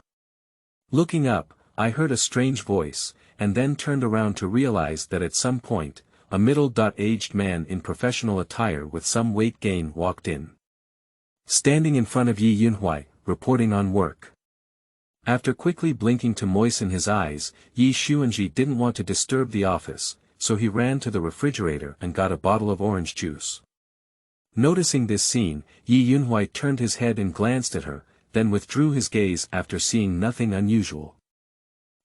Speaker 1: Looking up, I heard a strange voice, and then turned around to realize that at some point, a middle-aged man in professional attire with some weight gain walked in. Standing in front of Ye Xunzhi, reporting on work. After quickly blinking to moisten his eyes, Ye Xunzhi didn't want to disturb the office, so he ran to the refrigerator and got a bottle of orange juice. Noticing this scene, Ye Xunzhi turned his head and glanced at her, then withdrew his gaze after seeing nothing unusual.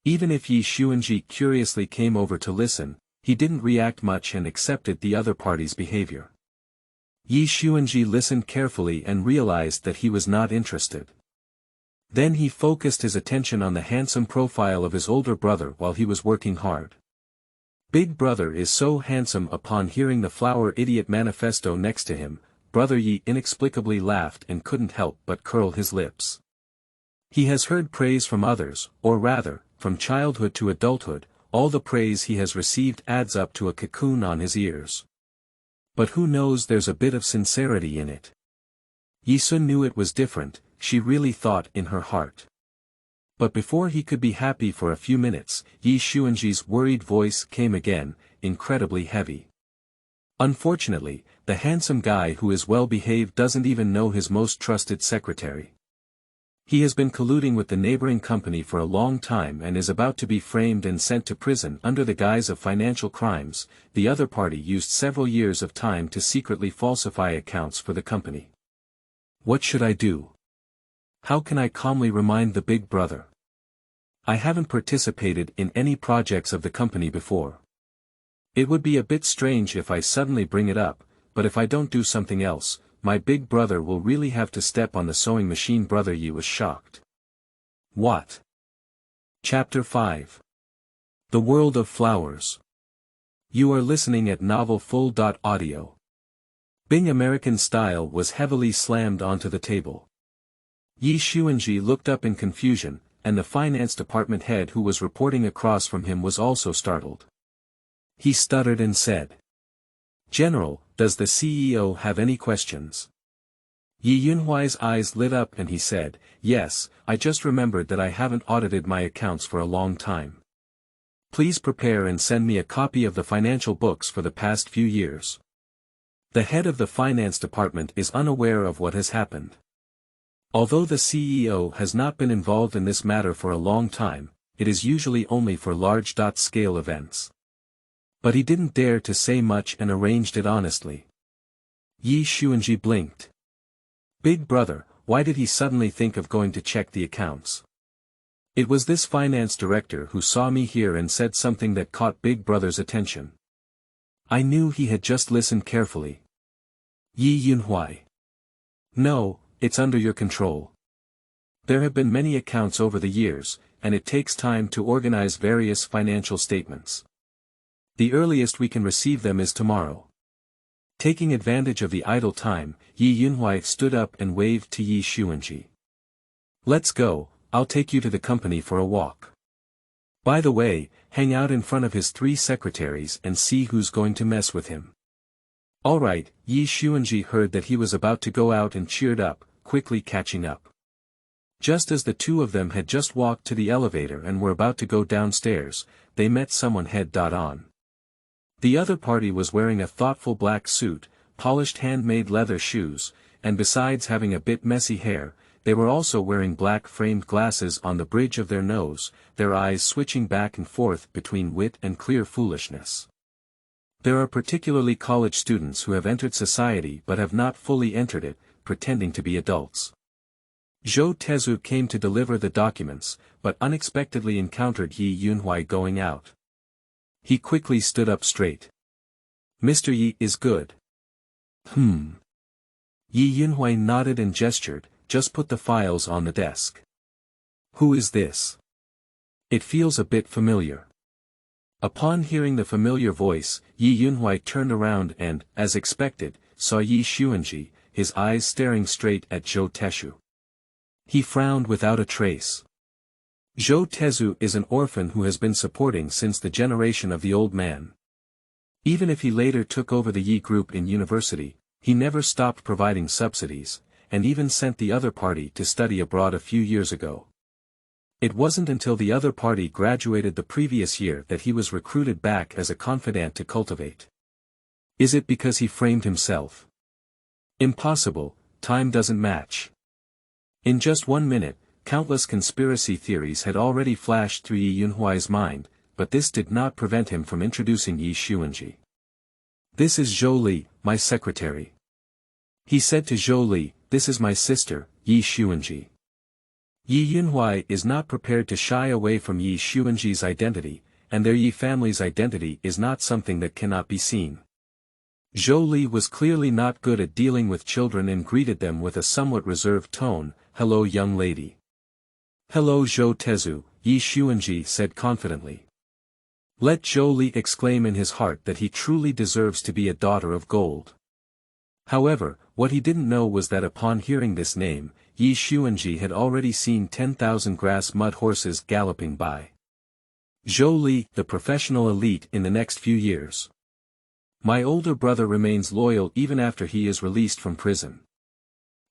Speaker 1: Even if Ye Xunzhi curiously came over to listen, he didn't react much and accepted the other party's behavior. Ye Xunzhi listened carefully and realized that he was not interested. Then he focused his attention on the handsome profile of his older brother while he was working hard. Big brother is so handsome. Upon hearing the flower idiot manifesto next to him, Brother Ye inexplicably laughed and couldn't help but curl his lips. He has heard praise from others, or rather, from childhood to adulthood, all the praise he has received adds up to a cocoon on his ears. But who knows, there's a bit of sincerity in it. Ye Sun knew it was different, she really thought in her heart. But before he could be happy for a few minutes, Ye Xunzhi's worried voice came again, incredibly heavy. Unfortunately, the handsome guy who is well behaved doesn't even know his most trusted secretary. He has been colluding with the neighboring company for a long time and is about to be framed and sent to prison under the guise of financial crimes. The other party used several years of time to secretly falsify accounts for the company. What should I do? How can I calmly remind the big brother? I haven't participated in any projects of the company before. It would be a bit strange if I suddenly bring it up, but if I don't do something else, my big brother will really have to step on the sewing machine. BrotherAs Ye was shocked. What? Chapter 5. The World of Flowers. You are listening at Novel Full.Audio. Bing American Style was heavily slammed onto the table. Ye Xunzhi looked up in confusion, and the finance department head who was reporting across from him was also startled. He stuttered and said, "General, does the CEO have any questions?" Ye Yunhui's eyes lit up and he said, "Yes, I just remembered that I haven't audited my accounts for a long time. Please prepare and send me a copy of the financial books for the past few years." The head of the finance department is unaware of what has happened. Although the CEO has not been involved in this matter for a long time, it is usually only for large-scale events. But he didn't dare to say much and arranged it honestly. Ye Xunzhi blinked. Big brother, why did he suddenly think of going to check the accounts? It was this finance director who saw me here and said something that caught Big brother's attention. I knew he had just listened carefully. Ye Yunhui. No, it's under your control. There have been many accounts over the years, and it takes time to organize various financial statements. The earliest we can receive them is tomorrow. Taking advantage of the idle time, Ye Yunhui stood up and waved to Ye Xunzhi. Let's go, I'll take you to the company for a walk. By the way, hang out in front of his 3 secretaries and see who's going to mess with him. Alright, Ye Xunzhi heard that he was about to go out and cheered up, quickly catching up. Just as the two of them had just walked to the elevator and were about to go downstairs, they met someone head-on. The other party was wearing a thoughtful black suit, polished handmade leather shoes, and besides having a bit messy hair, they were also wearing black framed glasses on the bridge of their nose, their eyes switching back and forth between wit and clear foolishness. There are particularly college students who have entered society but have not fully entered it, pretending to be adults. Zhou Tezu came to deliver the documents, but unexpectedly encountered Ye Yunhui going out. He quickly stood up straight. Mr. Yi is good. Ye Yunhui nodded and gestured, just put the files on the desk. Who is this? It feels a bit familiar. Upon hearing the familiar voice, Ye Yunhui turned around and, as expected, saw Ye Xunzhi, his eyes staring straight at Zhou Tezu. He frowned without a trace. Zhou Tezu is an orphan who has been supporting since the generation of the old man. Even if he later took over the Yi group in university, he never stopped providing subsidies, and even sent the other party to study abroad a few years ago. It wasn't until the other party graduated the previous year that he was recruited back as a confidant to cultivate. Is it because he framed himself? Impossible, time doesn't match. In just 1 minute, countless conspiracy theories had already flashed through Ye Yunhui's mind, but this did not prevent him from introducing Ye Xunzhi. This is Zhou Li, my secretary. He said to Zhou Li, this is my sister, Ye Xunzhi. Ye Yunhui is not prepared to shy away from Ye Xunzhi's identity, and their Yi family's identity is not something that cannot be seen. Zhou Li was clearly not good at dealing with children and greeted them with a somewhat reserved tone, "Hello young lady." "Hello Zhou Tezu," Ye Xunzhi said confidently. Let Zhou Li exclaim in his heart that he truly deserves to be a daughter of gold. However, what he didn't know was that upon hearing this name, Ye Xunzhi had already seen 10,000 grass mud horses galloping by. Zhou Li, the professional elite in the next few years. My older brother remains loyal even after he is released from prison.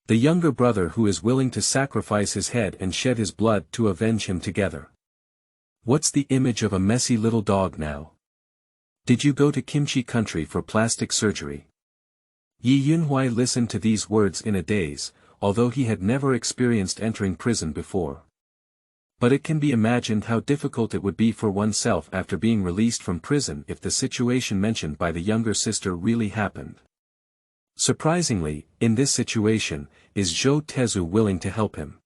Speaker 1: The younger brother who is willing to sacrifice his head and shed his blood to avenge him together. What's the image of a messy little dog now? Did you go to kimchi country for plastic surgery? Ye Xunzhi listened to these words in a daze, although he had never experienced entering prison before. But it can be imagined how difficult it would be for oneself after being released from prison if the situation mentioned by the younger sister really happened. Surprisingly, in this situation, is Zhou Tezu willing to help him?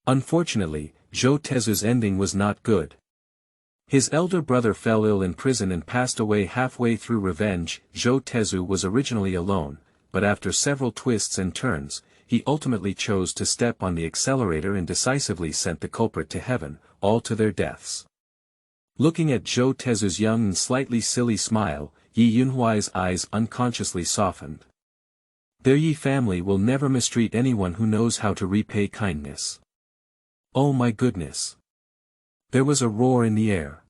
Speaker 1: Unfortunately, Zhou Tezu's ending was not good. His elder brother fell ill in prison and passed away halfway through revenge. Zhou Tezu was originally alone, but after several twists and turns, he ultimately chose to step on the accelerator and decisively sent the culprit to heaven, all to their deaths. Looking at Zhou Tezu's young and slightly silly smile, Ye Xunzhi's eyes unconsciously softened. Their Ye family will never mistreat anyone who knows how to repay kindness. Oh my goodness! There was a roar in the air.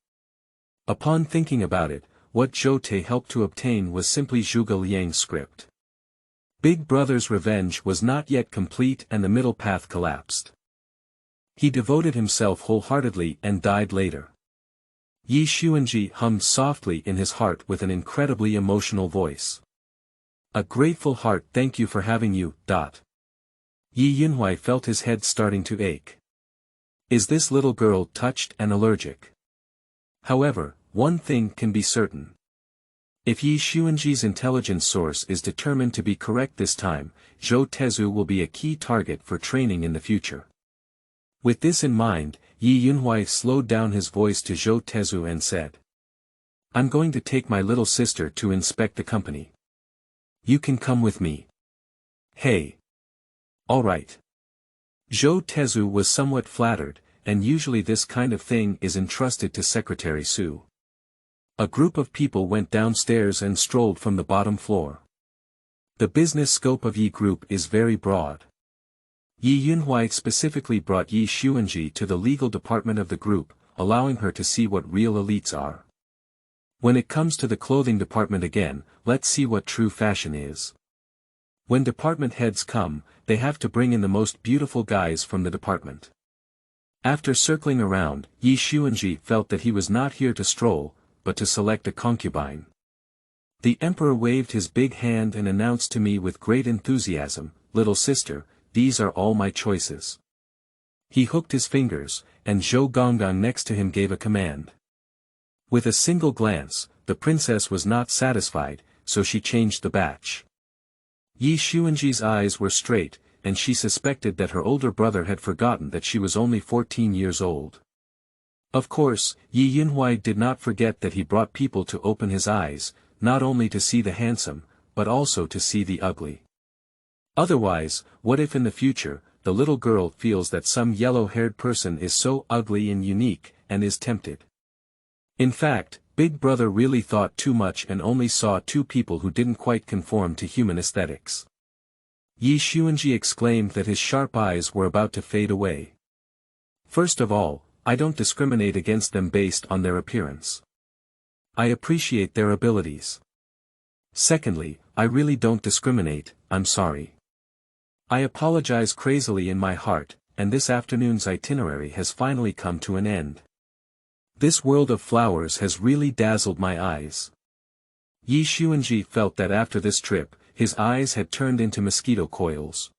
Speaker 1: Upon thinking about it, what Zhou Te helped to obtain was simply Zhuge Liang's script. Big Brother's revenge was not yet complete and the middle path collapsed. He devoted himself wholeheartedly and died later. Ye Xunzhi hummed softly in his heart with an incredibly emotional voice. A grateful heart, thank you for having you. Ye Xunzhi felt his head starting to ache. Is this little girl touched and allergic? However, one thing can be certain. If Ye Xunzhi's intelligence source is determined to be correct this time, Zhou Tezu will be a key target for training in the future. With this in mind, Ye Xunzhi slowed down his voice to Zhou Tezu and said, I'm going to take my little sister to inspect the company. You can come with me. Hey. All right. Zhou Tezu was somewhat flattered, and usually this kind of thing is entrusted to Secretary Su. A group of people went downstairs and strolled from the bottom floor. The business scope of Ye Group is very broad. Ye Xunzhi specifically brought Ye Xunzhi to the legal department of the group, allowing her to see what real elites are. When it comes to the clothing department again, let's see what true fashion is. When department heads come, they have to bring in the most beautiful guys from the department. After circling around, Ye Xunzhi felt that he was not here to stroll, but to select a concubine. The emperor waved his big hand and announced to me with great enthusiasm, little sister, these are all my choices. He hooked his fingers, and Zhou Gonggang next to him gave a command. With a single glance, the princess was not satisfied, so she changed the batch. Ye Xunzhi's eyes were straight, and she suspected that her older brother had forgotten that she was only 14 years old. Of course, Ye Xunzhi did not forget that he brought people to open his eyes, not only to see the handsome, but also to see the ugly. Otherwise, what if in the future, the little girl feels that some yellow-haired person is so ugly and unique, and is tempted? In fact, Big Brother really thought too much and only saw two people who didn't quite conform to human aesthetics. Ye Xunzhi exclaimed that his sharp eyes were about to fade away. First of all, I don't discriminate against them based on their appearance. I appreciate their abilities. Secondly, I really don't discriminate, I'm sorry. I apologize crazily in my heart, and this afternoon's itinerary has finally come to an end. This world of flowers has really dazzled my eyes. Ye Xunzhi felt that after this trip, his eyes had turned into mosquito coils.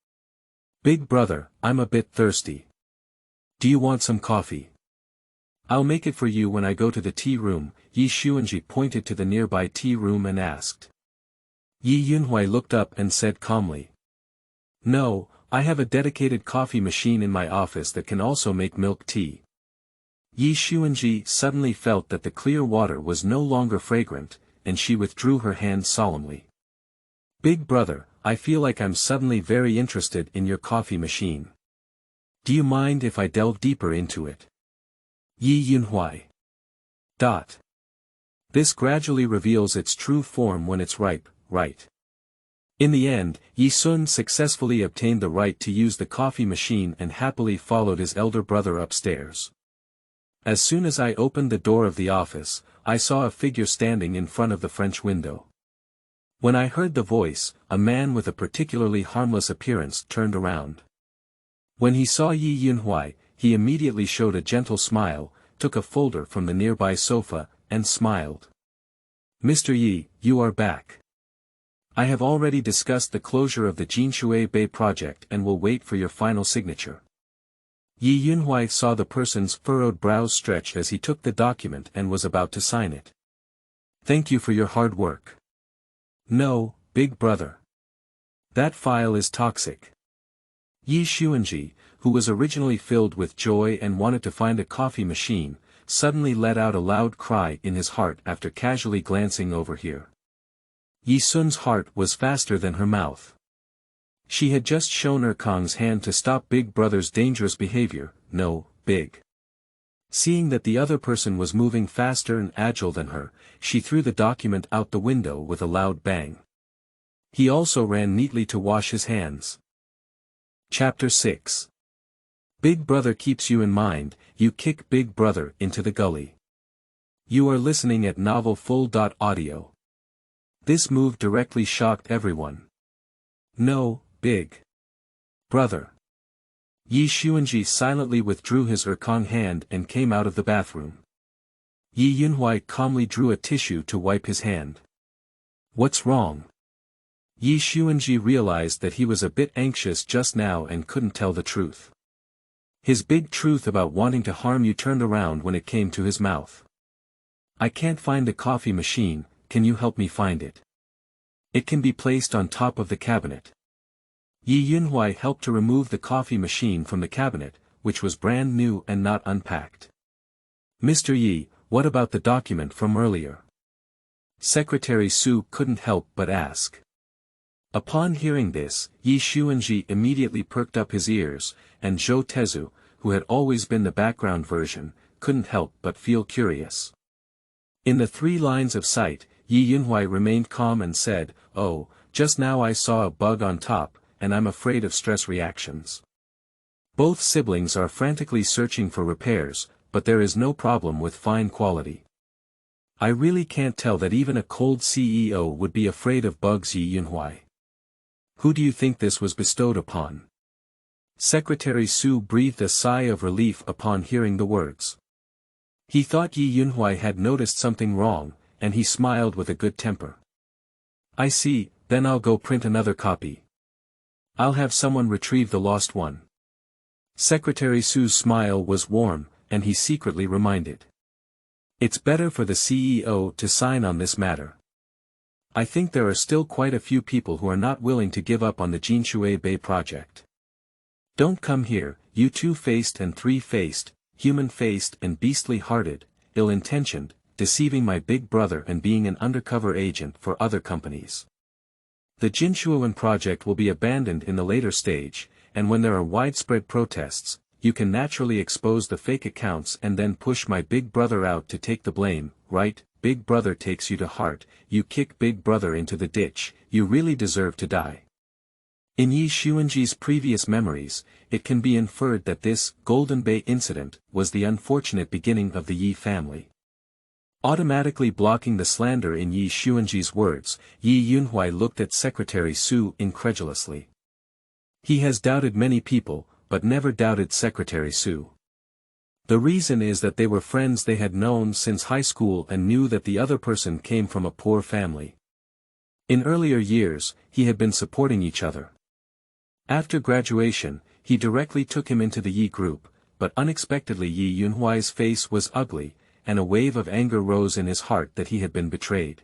Speaker 1: Big Brother, I'm a bit thirsty. Do you want some coffee? I'll make it for you when I go to the tea room. Ye Xunzhi pointed to the nearby tea room and asked. Ye Xunzhi looked up and said calmly. No, I have a dedicated coffee machine in my office that can also make milk tea. Ye Xunzhi suddenly felt that the clear water was no longer fragrant, and she withdrew her hand solemnly. Big Brother, I feel like I'm suddenly very interested in your coffee machine. Do you mind if I delve deeper into it? Ye Xunzhi. This gradually reveals its true form when it's ripe, right? In the end, Yi Sun successfully obtained the right to use the coffee machine and happily followed his elder brother upstairs. As soon as I opened the door of the office, I saw a figure standing in front of the French window. When I heard the voice, a man with a particularly harmless appearance turned around. When he saw Ye Xunzhi, he immediately showed a gentle smile, took a folder from the nearby sofa, and smiled. Mr. Yi, you are back. I have already discussed the closure of the Jinshui project and will wait for your final signature. Ye Xunzhi saw the person's furrowed brows stretch as he took the document and was about to sign it. Thank you for your hard work. No, big brother. That file is toxic. Ye Xunzhi, who was originally filled with joy and wanted to find a coffee machine, suddenly let out a loud cry in his heart after casually glancing over here. Ye Sun's heart was faster than her mouth. She had just shown Erge's hand to stop Big Brother's dangerous behavior, no, big. Seeing that the other person was moving faster and agile than her, she threw the document out the window with a loud bang. He also ran neatly to wash his hands. Chapter 6. Big Brother keeps you in mind, you kick Big Brother into the gully. You are listening at Novel Full.audio. This move directly shocked everyone. No, Big Brother. Ye Xunzhi silently withdrew his Erge hand and came out of the bathroom. Ye Xunzhi calmly drew a tissue to wipe his hand. What's wrong? Ye Xunzhi realized that he was a bit anxious just now and couldn't tell the truth. His big truth about wanting to harm you turned around when it came to his mouth. I can't find a coffee machine, can you help me find it? It can be placed on top of the cabinet. Ye Xunzhi helped to remove the coffee machine from the cabinet, which was brand new and not unpacked. Mr. Yi, what about the document from earlier? Secretary Su couldn't help but ask. Upon hearing this, Ye Xunzhi immediately perked up his ears, and Zhou Tezu, who had always been the background version, couldn't help but feel curious. In the 3 lines of sight, Ye Xunzhi remained calm and said, "Oh, just now I saw a bug on top, and I'm afraid of stress reactions." Both siblings are frantically searching for repairs, but there is no problem with fine quality. I really can't tell that even a cold CEO would be afraid of bugs. Ye Xunzhi. Who do you think this was bestowed upon? Secretary Su breathed a sigh of relief upon hearing the words. He thought Ye Xunzhi had noticed something wrong, and he smiled with a good temper. I see, then I'll go print another copy. I'll have someone retrieve the lost one. Secretary Su's smile was warm, and he secretly reminded. It's better for the CEO to sign on this matter. I think there are still quite a few people who are not willing to give up on the Jinshui project. Don't come here, you 2-faced and 3-faced, human-faced and beastly-hearted, ill-intentioned, deceiving my big brother and being an undercover agent for other companies. The Jinshui project will be abandoned in the later stage, and when there are widespread protests, you can naturally expose the fake accounts and then push my big brother out to take the blame, right? Big brother takes you to heart, you kick big brother into the ditch, you really deserve to die. In Ye Xunzhi's previous memories, it can be inferred that this Golden Bay incident was the unfortunate beginning of the Yi family. Automatically blocking the slander in Ye Xunzhi's words, Ye Xunzhi looked at Secretary Su incredulously. He has doubted many people, but never doubted Secretary Su. The reason is that they were friends they had known since high school and knew that the other person came from a poor family. In earlier years, he had been supporting each other. After graduation, he directly took him into the Yi group, but unexpectedly Ye Xunzhi's face was ugly, and a wave of anger rose in his heart that he had been betrayed.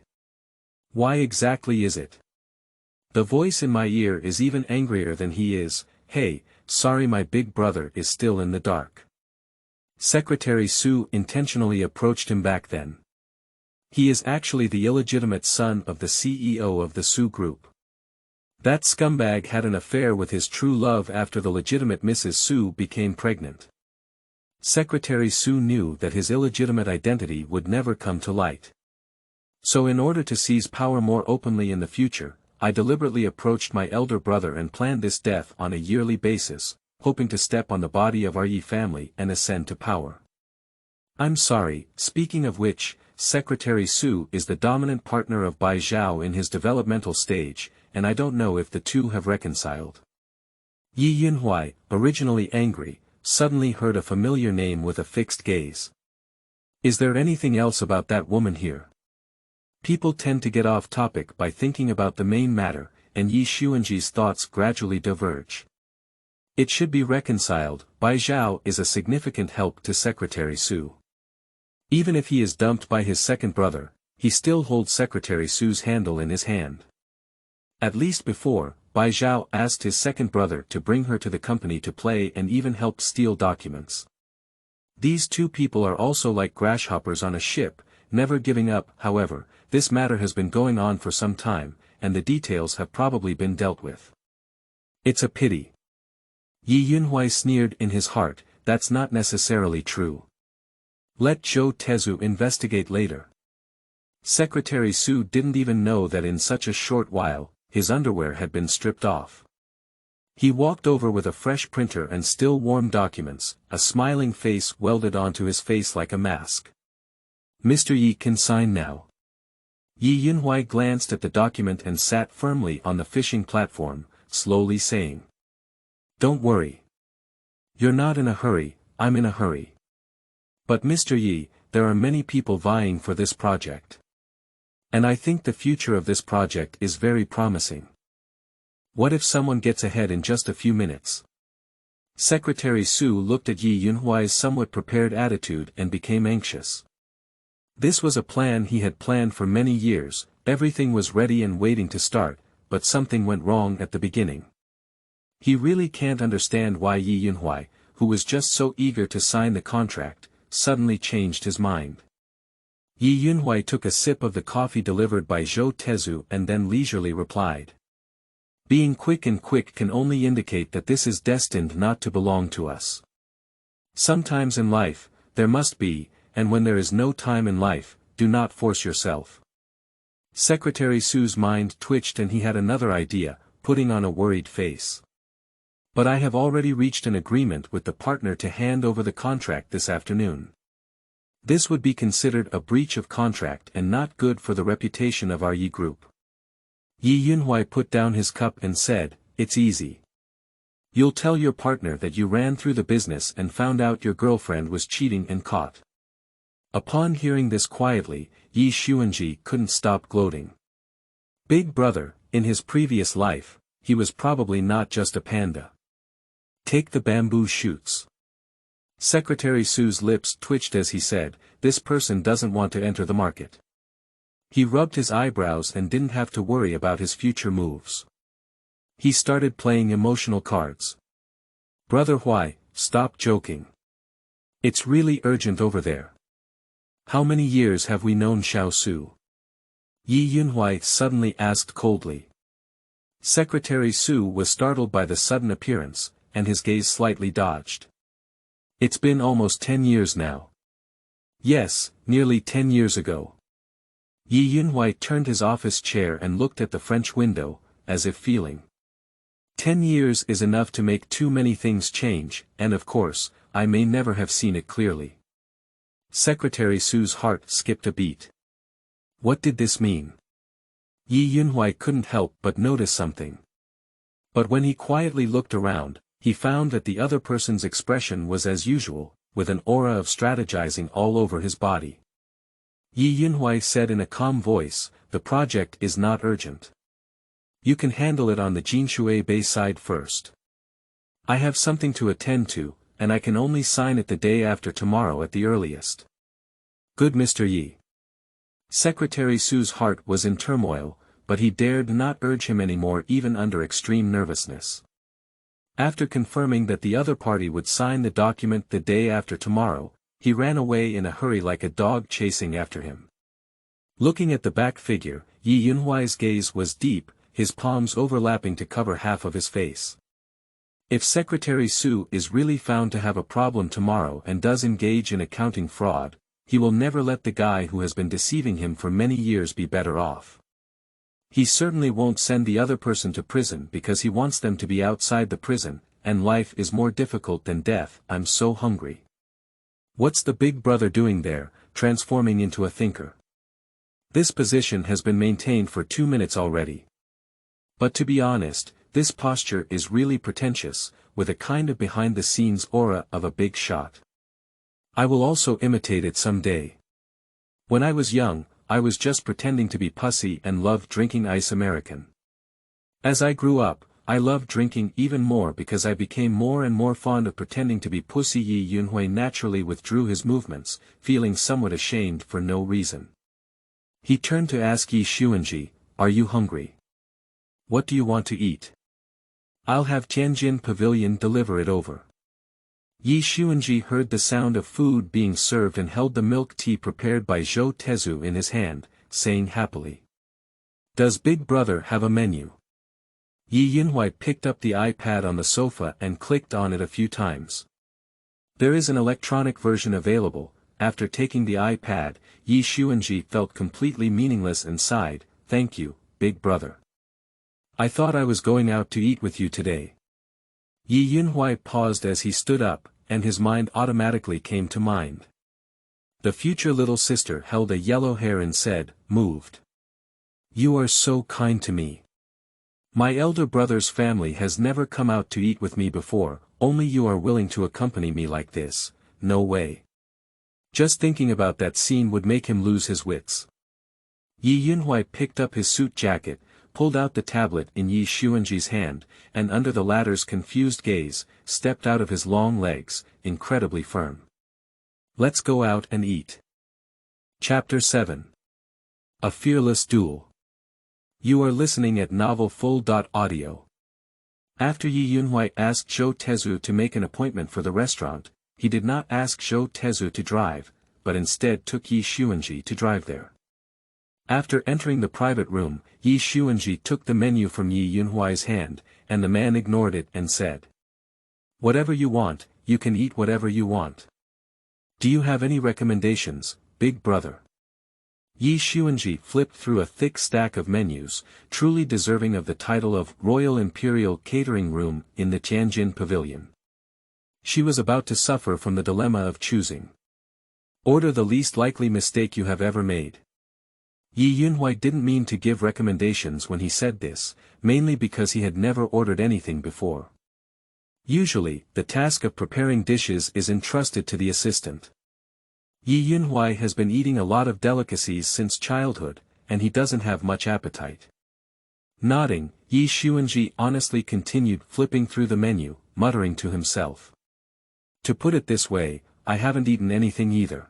Speaker 1: Why exactly is it? The voice in my ear is even angrier than he is. Hey, sorry, my big brother is still in the dark. Secretary Su intentionally approached him back then. He is actually the illegitimate son of the CEO of the Su group. That scumbag had an affair with his true love after the legitimate Mrs. Su became pregnant. Secretary Su knew that his illegitimate identity would never come to light. So in order to seize power more openly in the future, I deliberately approached my elder brother and planned this death on a yearly basis, hoping to step on the body of our Yi family and ascend to power. I'm sorry, speaking of which, Secretary Su is the dominant partner of Bai Zhao in his developmental stage, and I don't know if the two have reconciled. Ye Xunzhi, originally angry, suddenly heard a familiar name with a fixed gaze. Is there anything else about that woman here? People tend to get off topic by thinking about the main matter, and Ye Xunzhi's thoughts gradually diverge. It should be reconciled. Bai Zhao is a significant help to Secretary Su. Even if he is dumped by his second brother, he still holds Secretary Su's handle in his hand. At least before, Bai Zhao asked his second brother to bring her to the company to play and even helped steal documents. These two people are also like grasshoppers on a ship, never giving up. However, this matter has been going on for some time, and the details have probably been dealt with. It's a pity. Ye Xunzhi sneered in his heart, that's not necessarily true. Let Zhou Tezu investigate later. Secretary Su didn't even know that in such a short while, his underwear had been stripped off. He walked over with a fresh printer and still warm documents, a smiling face welded onto his face like a mask. Mr. Yi can sign now. Ye Xunzhi glanced at the document and sat firmly on the fishing platform, slowly saying. Don't worry. You're not in a hurry, I'm in a hurry. But Mr. Yi, there are many people vying for this project. And I think the future of this project is very promising. What if someone gets ahead in just a few minutes? Secretary Su looked at Ye Xunzhi's somewhat prepared attitude and became anxious. This was a plan he had planned for many years, everything was ready and waiting to start, but something went wrong at the beginning. He really can't understand why Ye Xunzhi, who was just so eager to sign the contract, suddenly changed his mind. Ye Xunzhi took a sip of the coffee delivered by Zhou Tezu and then leisurely replied. Being quick can only indicate that this is destined not to belong to us. Sometimes in life, there must be, and when there is no time in life, do not force yourself. Secretary Su's mind twitched and he had another idea, putting on a worried face. But I have already reached an agreement with the partner to hand over the contract this afternoon. This would be considered a breach of contract and not good for the reputation of our Yi group. Ye Xunzhi put down his cup and said, it's easy. You'll tell your partner that you ran through the business and found out your girlfriend was cheating and caught. Upon hearing this quietly, Ye Xunzhi couldn't stop gloating. Big brother, in his previous life, he was probably not just a panda. Take the bamboo shoots. Secretary Su's lips twitched as he said, this person doesn't want to enter the market. He rubbed his eyebrows and didn't have to worry about his future moves. He started playing emotional cards. Brother Hui, stop joking. It's really urgent over there. How many years have we known Xiao Su? Ye Xunzhi suddenly asked coldly. Secretary Su was startled by the sudden appearance, and his gaze slightly dodged. It's been almost 10 years now. Yes, nearly 10 years ago. Ye Xunzhi turned his office chair and looked at the French window, as if feeling. 10 years is enough to make too many things change, and of course, I may never have seen it clearly. Secretary Su's heart skipped a beat. What did this mean? Ye Xunzhi couldn't help but notice something. But when he quietly looked around, he found that the other person's expression was as usual, with an aura of strategizing all over his body. Ye Xunzhi said in a calm voice, the project is not urgent. You can handle it on the Jinshui Bay side first. I have something to attend to, and I can only sign it the day after tomorrow at the earliest. Good Mr. Yi. Secretary Su's heart was in turmoil, but he dared not urge him anymore even under extreme nervousness. After confirming that the other party would sign the document the day after tomorrow, he ran away in a hurry like a dog chasing after him. Looking at the back figure, Ye Xunzhi's gaze was deep, his palms overlapping to cover half of his face. If Secretary Su is really found to have a problem tomorrow and does engage in accounting fraud, he will never let the guy who has been deceiving him for many years be better off. He certainly won't send the other person to prison because he wants them to be outside the prison, and life is more difficult than death. I'm so hungry. What's the big brother doing there, transforming into a thinker? This position has been maintained for 2 minutes already. But to be honest, this posture is really pretentious, with a kind of behind-the-scenes aura of a big shot. I will also imitate it someday. When I was young, I was just pretending to be pussy and loved drinking ice American. As I grew up, I loved drinking even more because I became more and more fond of pretending to be pussy. Ye Xunzhi naturally withdrew his movements, feeling somewhat ashamed for no reason. He turned to ask Ye Xunzhi, "Are you hungry? What do you want to eat? I'll have Tianjin Pavilion deliver it over." Ye Xunzhi heard the sound of food being served and held the milk tea prepared by Zhou Tezu in his hand, saying happily, "Does Big Brother have a menu?" Ye Xunzhi picked up the iPad on the sofa and clicked on it a few times. There is an electronic version available. After taking the iPad, Ye Xunzhi felt completely meaningless and sighed, "Thank you, Big Brother. I thought I was going out to eat with you today." Ye Xunzhi paused as he stood up, and his mind automatically came to mind. The future little sister held a yellow hair and said, "Moved. You are so kind to me. My elder brother's family has never come out to eat with me before, only you are willing to accompany me like this, no way." Just thinking about that scene would make him lose his wits. Ye Xunzhi picked up his suit jacket, pulled out the tablet in Ye Xunzhi's hand, and under the latter's confused gaze, stepped out of his long legs, incredibly firm. "Let's go out and eat." Chapter 7. A Fearless Duel. You are listening at novelfull.audio. After Ye Xunzhi asked Zhou Tezu to make an appointment for the restaurant, he did not ask Zhou Tezu to drive, but instead took Ye Xunzhi to drive there. After entering the private room, Ye Xunzhi took the menu from Ye Xunzhi's hand, and the man ignored it and said, "Whatever you want, you can eat whatever you want. Do you have any recommendations, Big Brother?" Ye Xunzhi flipped through a thick stack of menus, truly deserving of the title of Royal Imperial Catering Room in the Tianjin Pavilion. She was about to suffer from the dilemma of choosing. Order the least likely mistake you have ever made. Ye Xunzhi didn't mean to give recommendations when he said this, mainly because he had never ordered anything before. Usually, the task of preparing dishes is entrusted to the assistant. Ye Xunzhi has been eating a lot of delicacies since childhood, and he doesn't have much appetite. Nodding, Ye Xunzhi honestly continued flipping through the menu, muttering to himself, "To put it this way, I haven't eaten anything either."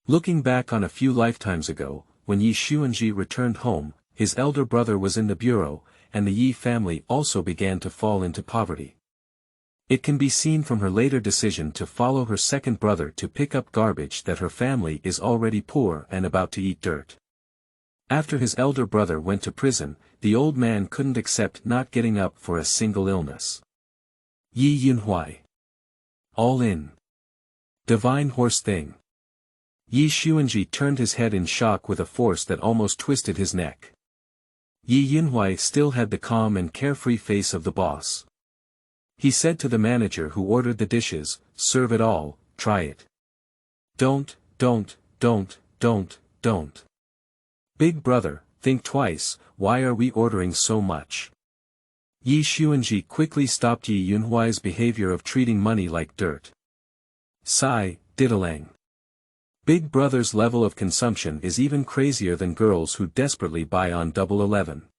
Speaker 1: Looking back on a few lifetimes ago, when Ye Xunzhi returned home, his elder brother was in the bureau, and the Ye family also began to fall into poverty. It can be seen from her later decision to follow her second brother to pick up garbage that her family is already poor and about to eat dirt. After his elder brother went to prison, the old man couldn't accept not getting up for a single illness. Ye Xunzhi. All in. Divine horse thing. Ye Xunzhi turned his head in shock with a force that almost twisted his neck. Ye Xunzhi still had the calm and carefree face of the boss. He said to the manager who ordered the dishes, "Serve it all, try it. Don't. Big Brother, think twice, why are we ordering so much?" Ye Xunzhi quickly stopped Ye Xunzhi's behavior of treating money like dirt. Sigh, diddling. Big Brother's level of consumption is even crazier than girls who desperately buy on Double 11.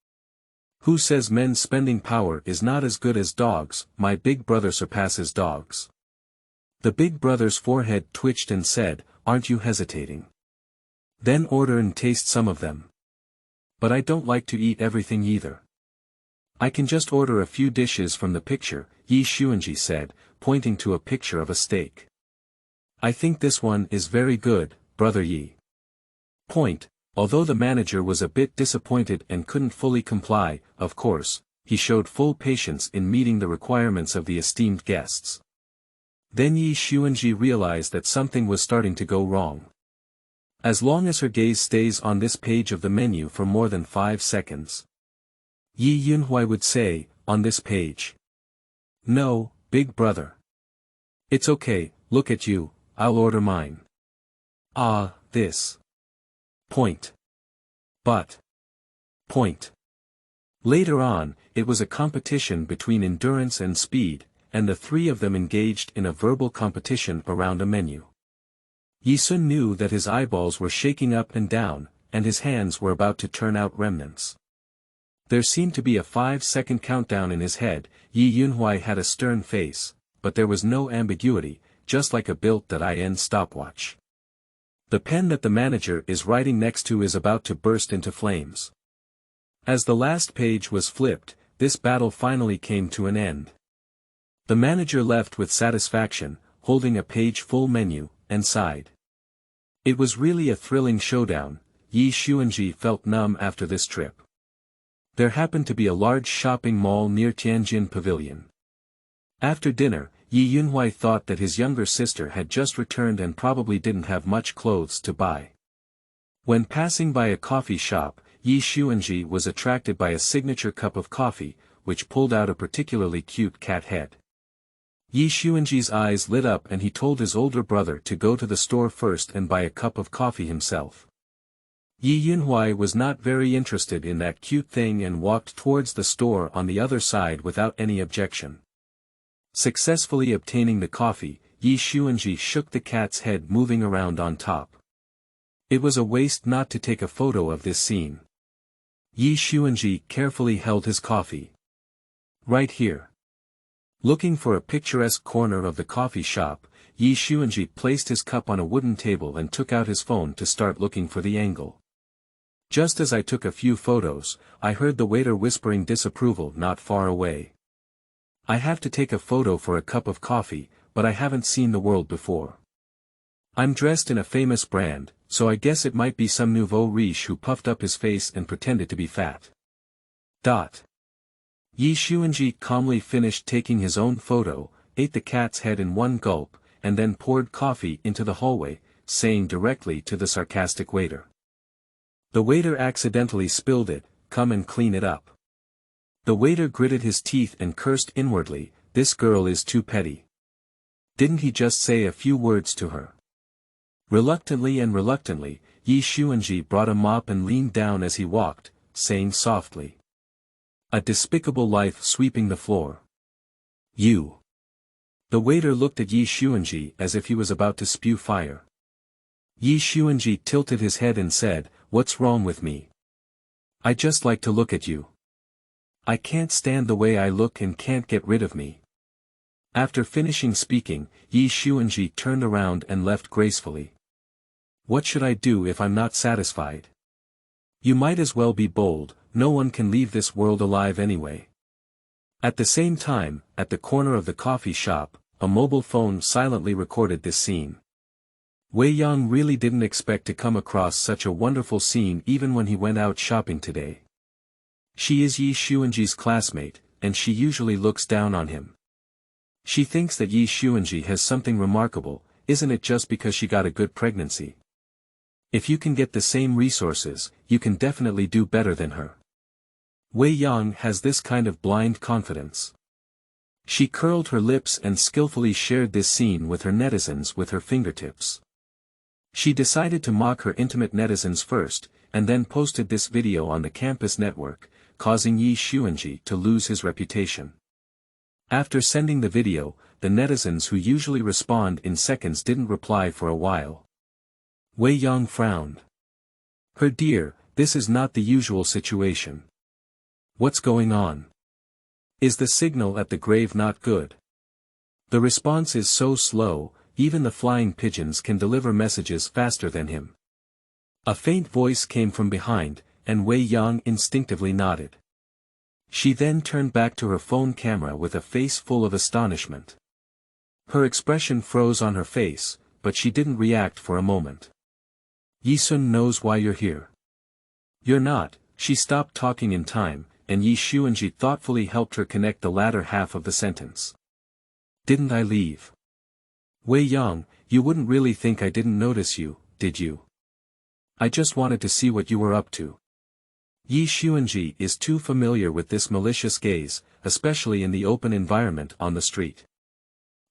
Speaker 1: Who says men's spending power is not as good as dogs? My Big Brother surpasses dogs. The Big Brother's forehead twitched and said, "Aren't you hesitating? Then order and taste some of them." "But I don't like to eat everything either. I can just order a few dishes from the picture," Ye Xunzhi said, pointing to a picture of a steak. "I think this one is very good, Brother Ye." Point. Although the manager was a bit disappointed and couldn't fully comply, of course, he showed full patience in meeting the requirements of the esteemed guests. Then Ye Xunzhi realized that something was starting to go wrong. As long as her gaze stays on this page of the menu for more than 5 seconds, Ye Xunzhi would say, "On this page." "No, Big Brother. It's okay, look at you, I'll order mine. Ah, this. Point. But. Point. Later on, it was a competition between endurance and speed, and the three of them engaged in a verbal competition around a menu. Ye Xunzhi knew that his eyeballs were shaking up and down, and his hands were about to turn out remnants. There seemed to be a 5-second countdown in his head. Ye Xunzhi had a stern face, but there was no ambiguity, just like a built-in stopwatch. The pen that the manager is writing next to is about to burst into flames. As the last page was flipped, this battle finally came to an end. The manager left with satisfaction, holding a page-full menu, and sighed. It was really a thrilling showdown. Ye Xunzhi felt numb after this trip. There happened to be a large shopping mall near Tianjin Pavilion. After dinner, Ye Xunzhi thought that his younger sister had just returned and probably didn't have much clothes to buy. When passing by a coffee shop, Ye Xunzhi was attracted by a signature cup of coffee, which pulled out a particularly cute cat head. Ye Xunzhi's eyes lit up and he told his older brother to go to the store first and buy a cup of coffee himself. Ye Xunzhi was not very interested in that cute thing and walked towards the store on the other side without any objection. Successfully obtaining the coffee, Ye Xunzhi shook the cat's head moving around on top. It was a waste not to take a photo of this scene. Ye Xunzhi carefully held his coffee. Right here. Looking for a picturesque corner of the coffee shop, Ye Xunzhi placed his cup on a wooden table and took out his phone to start looking for the angle. Just as I took a few photos, I heard the waiter whispering disapproval not far away. I have to take a photo for a cup of coffee, but I haven't seen the world before. I'm dressed in a famous brand, so I guess it might be some nouveau riche who puffed up his face and pretended to be fat. Ye Xunzhi calmly finished taking his own photo, ate the cat's head in one gulp, and then poured coffee into the hallway, saying directly to the sarcastic waiter. The waiter accidentally spilled it, come and clean it up. The waiter gritted his teeth and cursed inwardly, this girl is too petty. Didn't he just say a few words to her? Reluctantly, Ye Xunzhi brought a mop and leaned down as he walked, saying softly. A despicable life sweeping the floor. You. The waiter looked at Ye Xunzhi as if he was about to spew fire. Ye Xunzhi tilted his head and said, what's wrong with me? I just like to look at you. I can't stand the way I look and can't get rid of me. After finishing speaking, Ye Xunzhi turned around and left gracefully. What should I do if I'm not satisfied? You might as well be bold, no one can leave this world alive anyway. At the same time, at the corner of the coffee shop, a mobile phone silently recorded this scene. Wei Yang really didn't expect to come across such a wonderful scene even when he went out shopping today. She is Ye Xunzhi's classmate, and she usually looks down on him. She thinks that Ye Xunzhi has something remarkable, isn't it just because she got a good pregnancy? If you can get the same resources, you can definitely do better than her. Wei Yang has this kind of blind confidence. She curled her lips and skillfully shared this scene with her netizens with her fingertips. She decided to mock her intimate netizens first, and then posted this video on the campus network, causing Ye Xunzhi to lose his reputation. After sending the video, the netizens who usually respond in seconds didn't reply for a while. Wei Yang frowned. Her dear, this is not the usual situation. What's going on? Is the signal at the grave not good? The response is so slow, even the flying pigeons can deliver messages faster than him. A faint voice came from behind, and Wei Yang instinctively nodded. She then turned back to her phone camera with a face full of astonishment. Her expression froze on her face, but she didn't react for a moment. Ye Xunzhi knows why you're here. You're not. She stopped talking in time, and Ye Xunzhi thoughtfully helped her connect the latter half of the sentence. Didn't I leave? Wei Yang, you wouldn't really think I didn't notice you, did you? I just wanted to see what you were up to. Ye Xunzhi is too familiar with this malicious gaze, especially in the open environment on the street.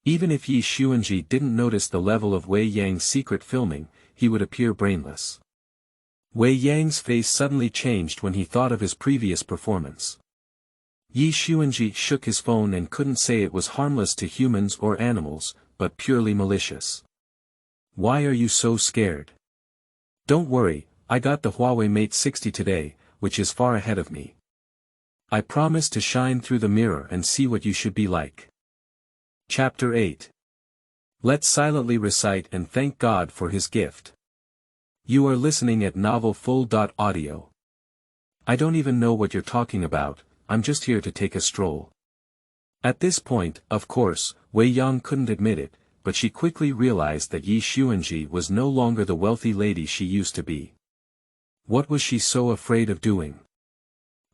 Speaker 1: Even if Ye Xunzhi didn't notice the level of Wei Yang's secret filming, he would appear brainless. Wei Yang's face suddenly changed when he thought of his previous performance. Ye Xunzhi shook his phone and couldn't say it was harmless to humans or animals, but purely malicious. Why are you so scared? Don't worry, I got the Huawei Mate 60 today, which is far ahead of me. I promise to shine through the mirror and see what you should be like. Chapter 8. Let's silently recite and thank God for his gift. You are listening at Novel Full.audio. I don't even know what you're talking about, I'm just here to take a stroll. At this point, of course, Wei Yang couldn't admit it, but she quickly realized that Ye Xunzhi was no longer the wealthy lady she used to be. What was she so afraid of doing?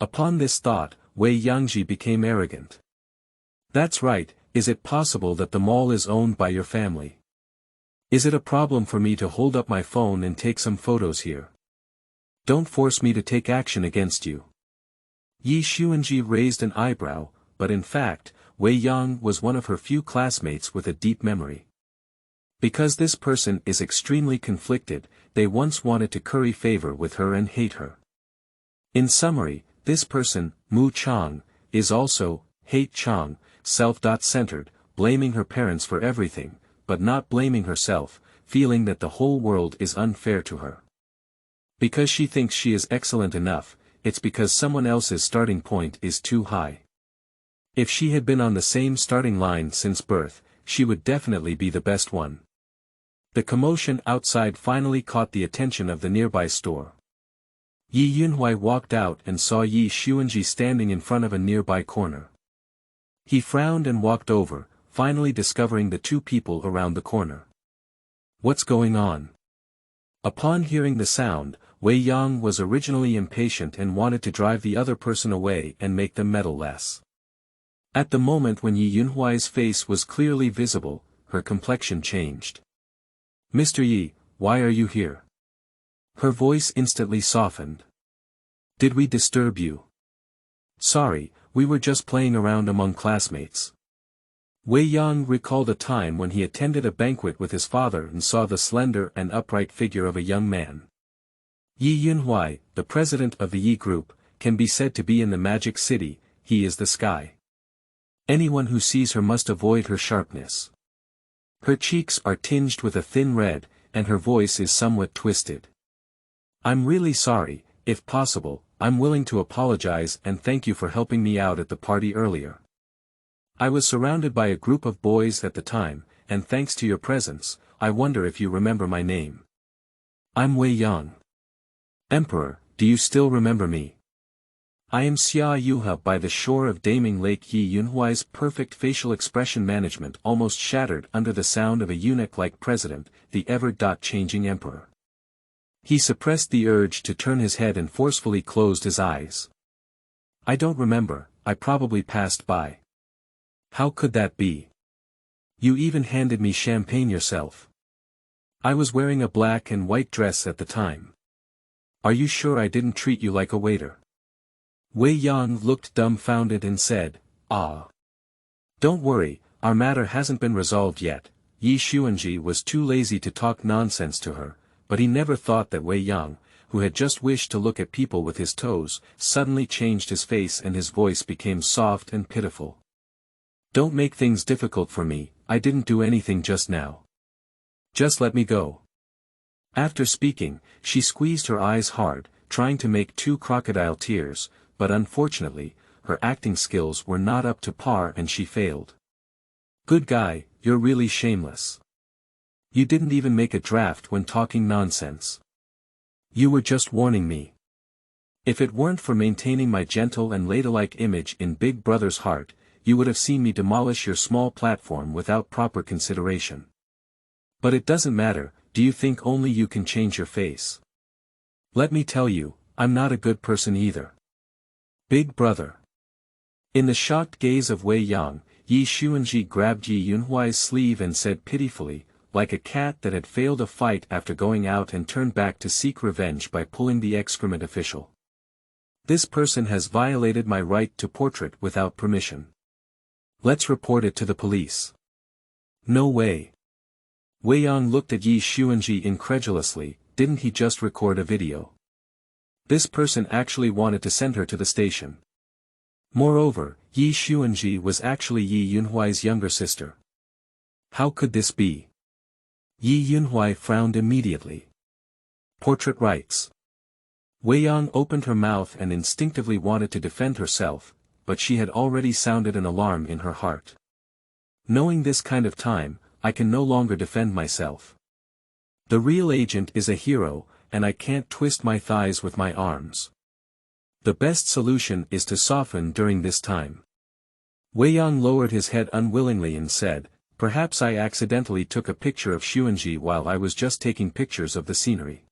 Speaker 1: Upon this thought, Wei Yangji became arrogant. That's right, is it possible that the mall is owned by your family? Is it a problem for me to hold up my phone and take some photos here? Don't force me to take action against you. Ye Xunzhi raised an eyebrow, but in fact, Wei Yang was one of her few classmates with a deep memory. Because this person is extremely conflicted, they once wanted to curry favor with her and hate her. In summary, this person, Mu Chang, is also, hate Chang, self-centered, blaming her parents for everything, but not blaming herself, feeling that the whole world is unfair to her. Because she thinks she is excellent enough, it's because someone else's starting point is too high. If she had been on the same starting line since birth, she would definitely be the best one. The commotion outside finally caught the attention of the nearby store. Ye Yunhui walked out and saw Ye Xunzhi standing in front of a nearby corner. He frowned and walked over, finally discovering the two people around the corner. What's going on? Upon hearing the sound, Wei Yang was originally impatient and wanted to drive the other person away and make them meddle less. At the moment when Ye Yunhui's face was clearly visible, her complexion changed. Mr. Yi, why are you here? Her voice instantly softened. Did we disturb you? Sorry, we were just playing around among classmates. Wei Yang recalled a time when he attended a banquet with his father and saw the slender and upright figure of a young man. Ye Yunhui, the president of the Yi group, can be said to be in the magic city, he is the sky. Anyone who sees her must avoid her sharpness. Her cheeks are tinged with a thin red, and her voice is somewhat twisted. I'm really sorry, if possible, I'm willing to apologize and thank you for helping me out at the party earlier. I was surrounded by a group of boys at the time, and thanks to your presence, I wonder if you remember my name. I'm Wei Yang. Emperor, do you still remember me? I am Xia Yuha. By the shore of Daming Lake. Ye Yunhui's perfect facial expression management almost shattered under the sound of a eunuch-like president, the ever-changing emperor. He suppressed the urge to turn his head and forcefully closed his eyes. I don't remember, I probably passed by. How could that be? You even handed me champagne yourself. I was wearing a black and white dress at the time. Are you sure I didn't treat you like a waiter? Wei Yang looked dumbfounded and said, Ah. Don't worry, our matter hasn't been resolved yet. Ye Xunzhi was too lazy to talk nonsense to her, but he never thought that Wei Yang, who had just wished to look at people with his toes, suddenly changed his face and his voice became soft and pitiful. Don't make things difficult for me, I didn't do anything just now. Just let me go. After speaking, she squeezed her eyes hard, trying to make two crocodile tears, but unfortunately, her acting skills were not up to par and she failed. Good guy, you're really shameless. You didn't even make a draft when talking nonsense. You were just warning me. If it weren't for maintaining my gentle and ladylike image in Big Brother's heart, you would have seen me demolish your small platform without proper consideration. But it doesn't matter, do you think only you can change your face? Let me tell you, I'm not a good person either. Big Brother. In the shocked gaze of Wei Yang, Ye Xunzhi grabbed Ye Yunhui's sleeve and said pitifully, like a cat that had failed a fight after going out and turned back to seek revenge by pulling the excrement official. This person has violated my right to portrait without permission. Let's report it to the police. No way. Wei Yang looked at Ye Xunzhi incredulously. Didn't he just record a video? This person actually wanted to send her to the station. Moreover, Ye Xunzhi was actually Ye Yunhui's younger sister. How could this be? Ye Yunhui frowned immediately. Portrait rights. Wei Yang opened her mouth and instinctively wanted to defend herself, but she had already sounded an alarm in her heart. Knowing this kind of time, I can no longer defend myself. The real agent is a hero, and I can't twist my thighs with my arms. The best solution is to soften during this time. Wei Yang lowered his head unwillingly and said, perhaps I accidentally took a picture of Xunzhi while I was just taking pictures of the scenery.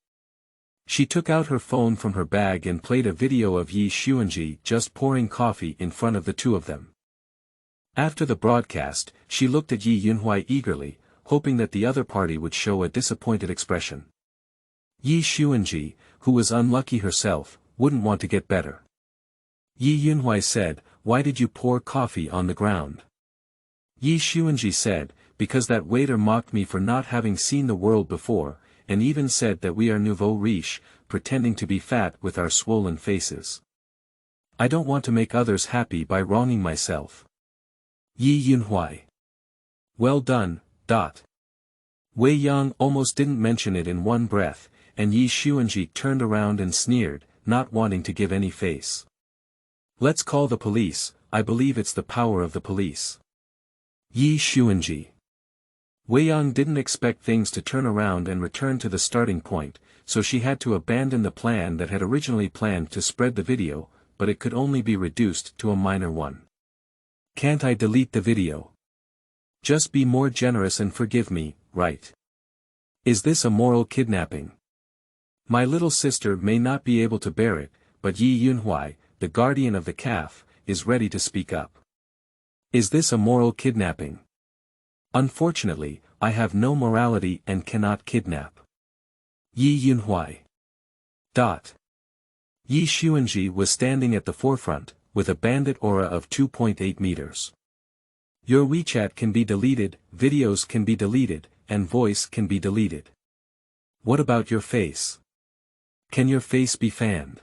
Speaker 1: She took out her phone from her bag and played a video of Ye Xunzhi just pouring coffee in front of the two of them. After the broadcast, she looked at Ye Yunhui eagerly, hoping that the other party would show a disappointed expression. Ye Xunzhi, who was unlucky herself, wouldn't want to get better. Ye Yunhui said, why did you pour coffee on the ground? Ye Xunzhi said, because that waiter mocked me for not having seen the world before, and even said that we are nouveau riche, pretending to be fat with our swollen faces. I don't want to make others happy by wronging myself. Ye Yunhui. Well done. Wei Yang almost didn't mention it in one breath, and Ye Xunzhi turned around and sneered, not wanting to give any face. Let's call the police, I believe it's the power of the police. Ye Xunzhi. Wei Yang didn't expect things to turn around and return to the starting point, so she had to abandon the plan that had originally planned to spread the video, but it could only be reduced to a minor one. Can't I delete the video? Just be more generous and forgive me, right? Is this a moral kidnapping? My little sister may not be able to bear it, but Ye Yunhui, the guardian of the calf, is ready to speak up. Is this a moral kidnapping? Unfortunately, I have no morality and cannot kidnap. Ye Yunhui. Ye Xunzhi was standing at the forefront, with a bandit aura of 2.8 meters. Your WeChat can be deleted, videos can be deleted, and voice can be deleted. What about your face? Can your face be fanned?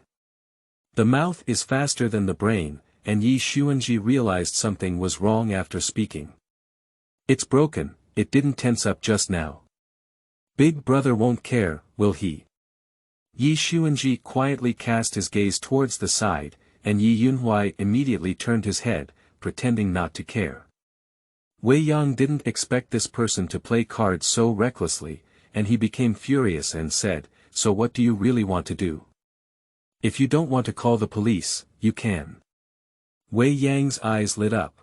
Speaker 1: The mouth is faster than the brain, and Ye Xunzhi realized something was wrong after speaking. It's broken, it didn't tense up just now. Big brother won't care, will he? Ye Xunzhi quietly cast his gaze towards the side, and Ye Yunhui immediately turned his head, pretending not to care. Wei Yang didn't expect this person to play cards so recklessly, and he became furious and said, so what do you really want to do? If you don't want to call the police, you can. Wei Yang's eyes lit up.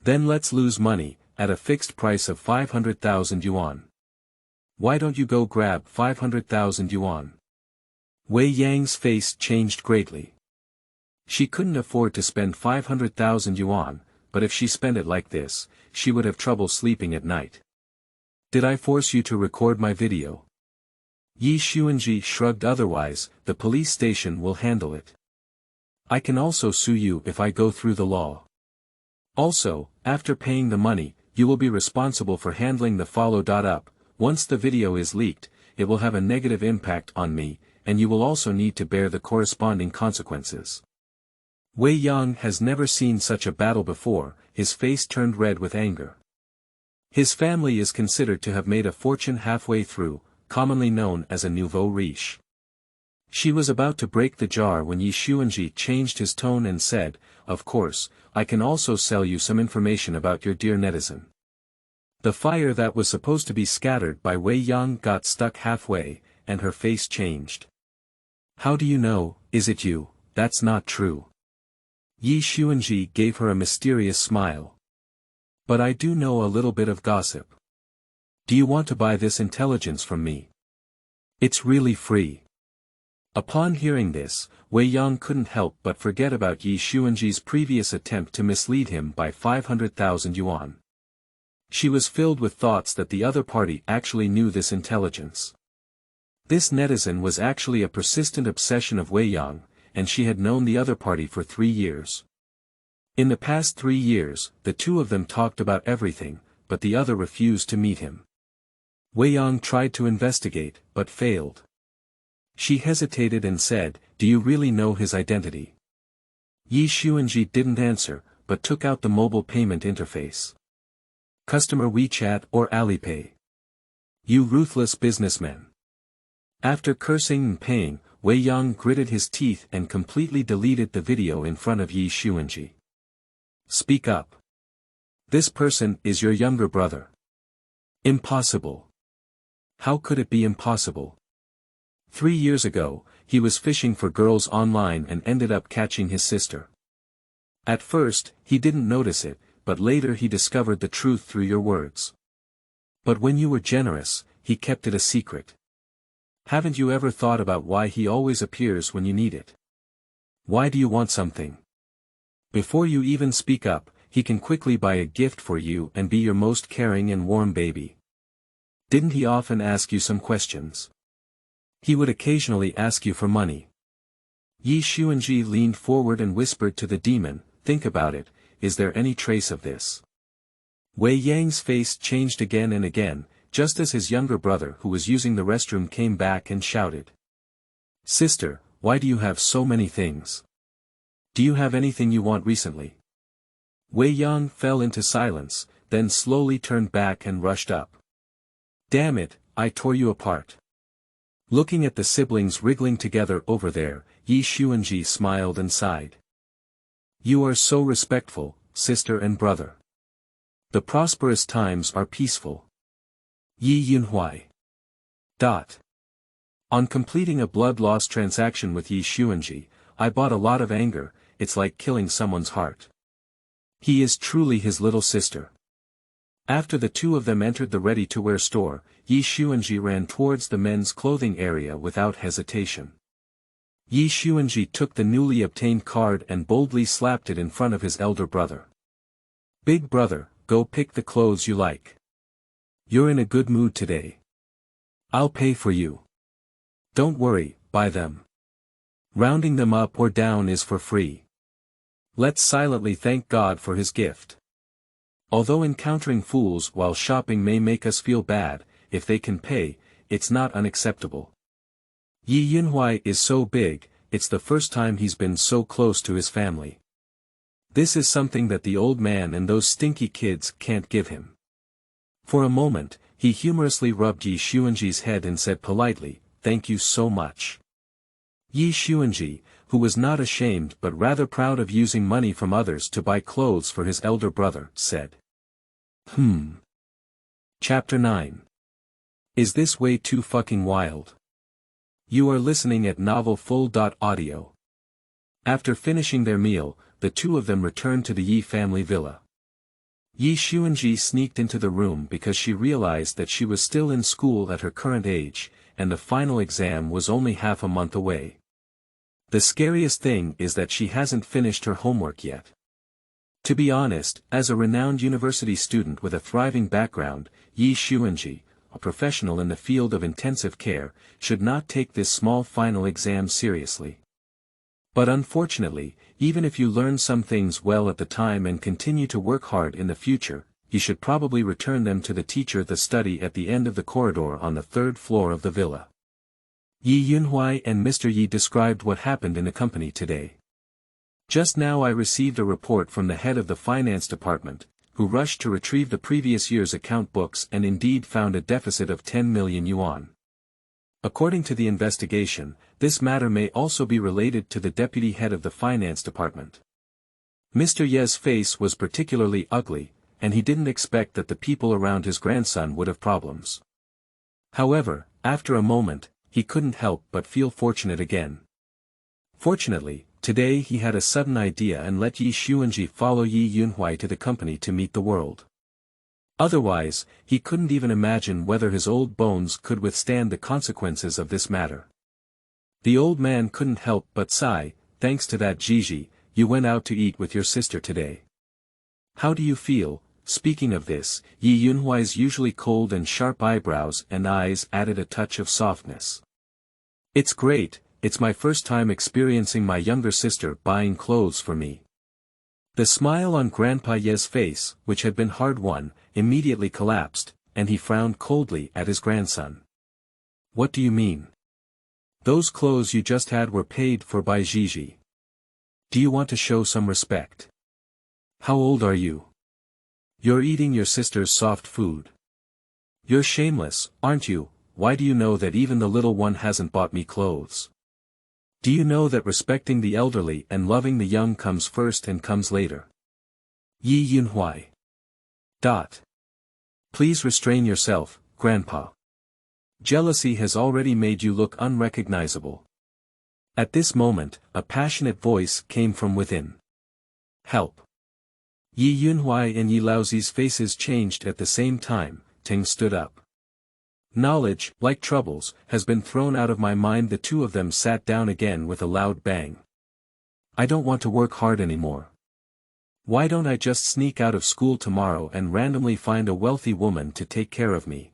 Speaker 1: Then let's lose money, at a fixed price of 500,000 yuan. Why don't you go grab 500,000 yuan? Wei Yang's face changed greatly. She couldn't afford to spend 500,000 yuan, but if she spent it like this, she would have trouble sleeping at night. Did I force you to record my video? Ye Xunzhi shrugged. Otherwise, the police station will handle it. I can also sue you if I go through the law. Also, after paying the money, you will be responsible for handling the follow-up. Once the video is leaked, it will have a negative impact on me, and you will also need to bear the corresponding consequences. Wei Yang has never seen such a battle before, his face turned red with anger. His family is considered to have made a fortune halfway through, commonly known as a nouveau riche. She was about to break the jar when Ye Xunzhi changed his tone and said, of course, I can also sell you some information about your dear netizen. The fire that was supposed to be scattered by Wei Yang got stuck halfway, and her face changed. How do you know, is it you? That's not true. Ye Xunzhi gave her a mysterious smile. But I do know a little bit of gossip. Do you want to buy this intelligence from me? It's really free. Upon hearing this, Wei Yang couldn't help but forget about Ye Xunzhi's previous attempt to mislead him by 500,000 yuan. She was filled with thoughts that the other party actually knew this intelligence. This netizen was actually a persistent obsession of Wei Yang, and she had known the other party for 3 years. In the past 3 years, the two of them talked about everything, but the other refused to meet him. Wei Yang tried to investigate, but failed. She hesitated and said, "Do you really know his identity?" Ye Xunzhi didn't answer, but took out the mobile payment interface. Customer WeChat or Alipay. You ruthless businessman. After cursing and paying, Wei Yang gritted his teeth and completely deleted the video in front of Ye Xunzhi. Speak up. This person is your younger brother. Impossible. How could it be impossible? 3 years ago, he was fishing for girls online and ended up catching his sister. At first, he didn't notice it, but later he discovered the truth through your words. But when you were generous, he kept it a secret. Haven't you ever thought about why he always appears when you need it? Why do you want something? Before you even speak up, he can quickly buy a gift for you and be your most caring and warm baby. Didn't he often ask you some questions? He would occasionally ask you for money. Ye Xunzhi leaned forward and whispered to the demon, "Think about it, is there any trace of this?" Wei Yang's face changed again and again, just as his younger brother who was using the restroom came back and shouted. "Sister, why do you have so many things? Do you have anything you want recently?" Wei Yang fell into silence, then slowly turned back and rushed up. "Damn it, I tore you apart." Looking at the siblings wriggling together over there, Ye Xunzhi smiled and sighed. "You are so respectful, sister and brother. The prosperous times are peaceful. Ye Yunhui. On completing a blood loss transaction with Ye Xunzhi, I bought a lot of anger. It's like killing someone's heart. He is truly his little sister." After the two of them entered the ready-to-wear store, Ye Xunzhi ran towards the men's clothing area without hesitation. Ye Xunzhi took the newly obtained card and boldly slapped it in front of his elder brother. "Big brother, go pick the clothes you like. You're in a good mood today. I'll pay for you. Don't worry, buy them. Rounding them up or down is for free. Let's silently thank God for his gift. Although encountering fools while shopping may make us feel bad, if they can pay, it's not unacceptable. Ye Yunhui is so big, it's the first time he's been so close to his family. This is something that the old man and those stinky kids can't give him." For a moment, he humorously rubbed Ye Xunzhi's head and said politely, "Thank you so much." Ye Xunzhi, who was not ashamed but rather proud of using money from others to buy clothes for his elder brother, said. Chapter 9. Is this way too fucking wild? You are listening at novelfull.audio. After finishing their meal, the two of them returned to the Ye family villa. Ye Xunzhi sneaked into the room because she realized that she was still in school at her current age, and the final exam was only half a month away. The scariest thing is that she hasn't finished her homework yet. To be honest, as a renowned university student with a thriving background, Ye Xunzhi, a professional in the field of intensive care, should not take this small final exam seriously. But unfortunately, even if you learn some things well at the time and continue to work hard in the future, you should probably return them to the teacher to study at the end of the corridor on the 3rd floor of the villa. Ye Yunhui and Mr. Ye described what happened in the company today. Just now I received a report from the head of the finance department, who rushed to retrieve the previous year's account books and indeed found a deficit of 10 million yuan. According to the investigation, this matter may also be related to the deputy head of the finance department. Mr. Ye's face was particularly ugly, and he didn't expect that the people around his grandson would have problems. However, after a moment, he couldn't help but feel fortunate again. Fortunately, today he had a sudden idea and let Ye Xunzhi follow Ye Yunhui to the company to meet the world. Otherwise, he couldn't even imagine whether his old bones could withstand the consequences of this matter. The old man couldn't help but sigh. Thanks to that Gigi, you went out to eat with your sister today. How do you feel? Speaking of this, Ye Yunhui's usually cold and sharp eyebrows and eyes added a touch of softness. It's great, it's my first time experiencing my younger sister buying clothes for me. The smile on Grandpa Ye's face, which had been hard-won, immediately collapsed, and he frowned coldly at his grandson. What do you mean? Those clothes you just had were paid for by Gigi. Do you want to show some respect? How old are you? You're eating your sister's soft food. You're shameless, aren't you? Why do you know that even the little one hasn't bought me clothes? Do you know that respecting the elderly and loving the young comes first and comes later? Ye Xunzhi. Please restrain yourself, Grandpa. Jealousy has already made you look unrecognizable. At this moment, a passionate voice came from within. Help! Ye Xunzhi and Ye Laozi's faces changed at the same time. Ting stood up. Knowledge, like troubles, has been thrown out of my mind. The two of them sat down again with a loud bang. I don't want to work hard anymore. Why don't I just sneak out of school tomorrow and randomly find a wealthy woman to take care of me?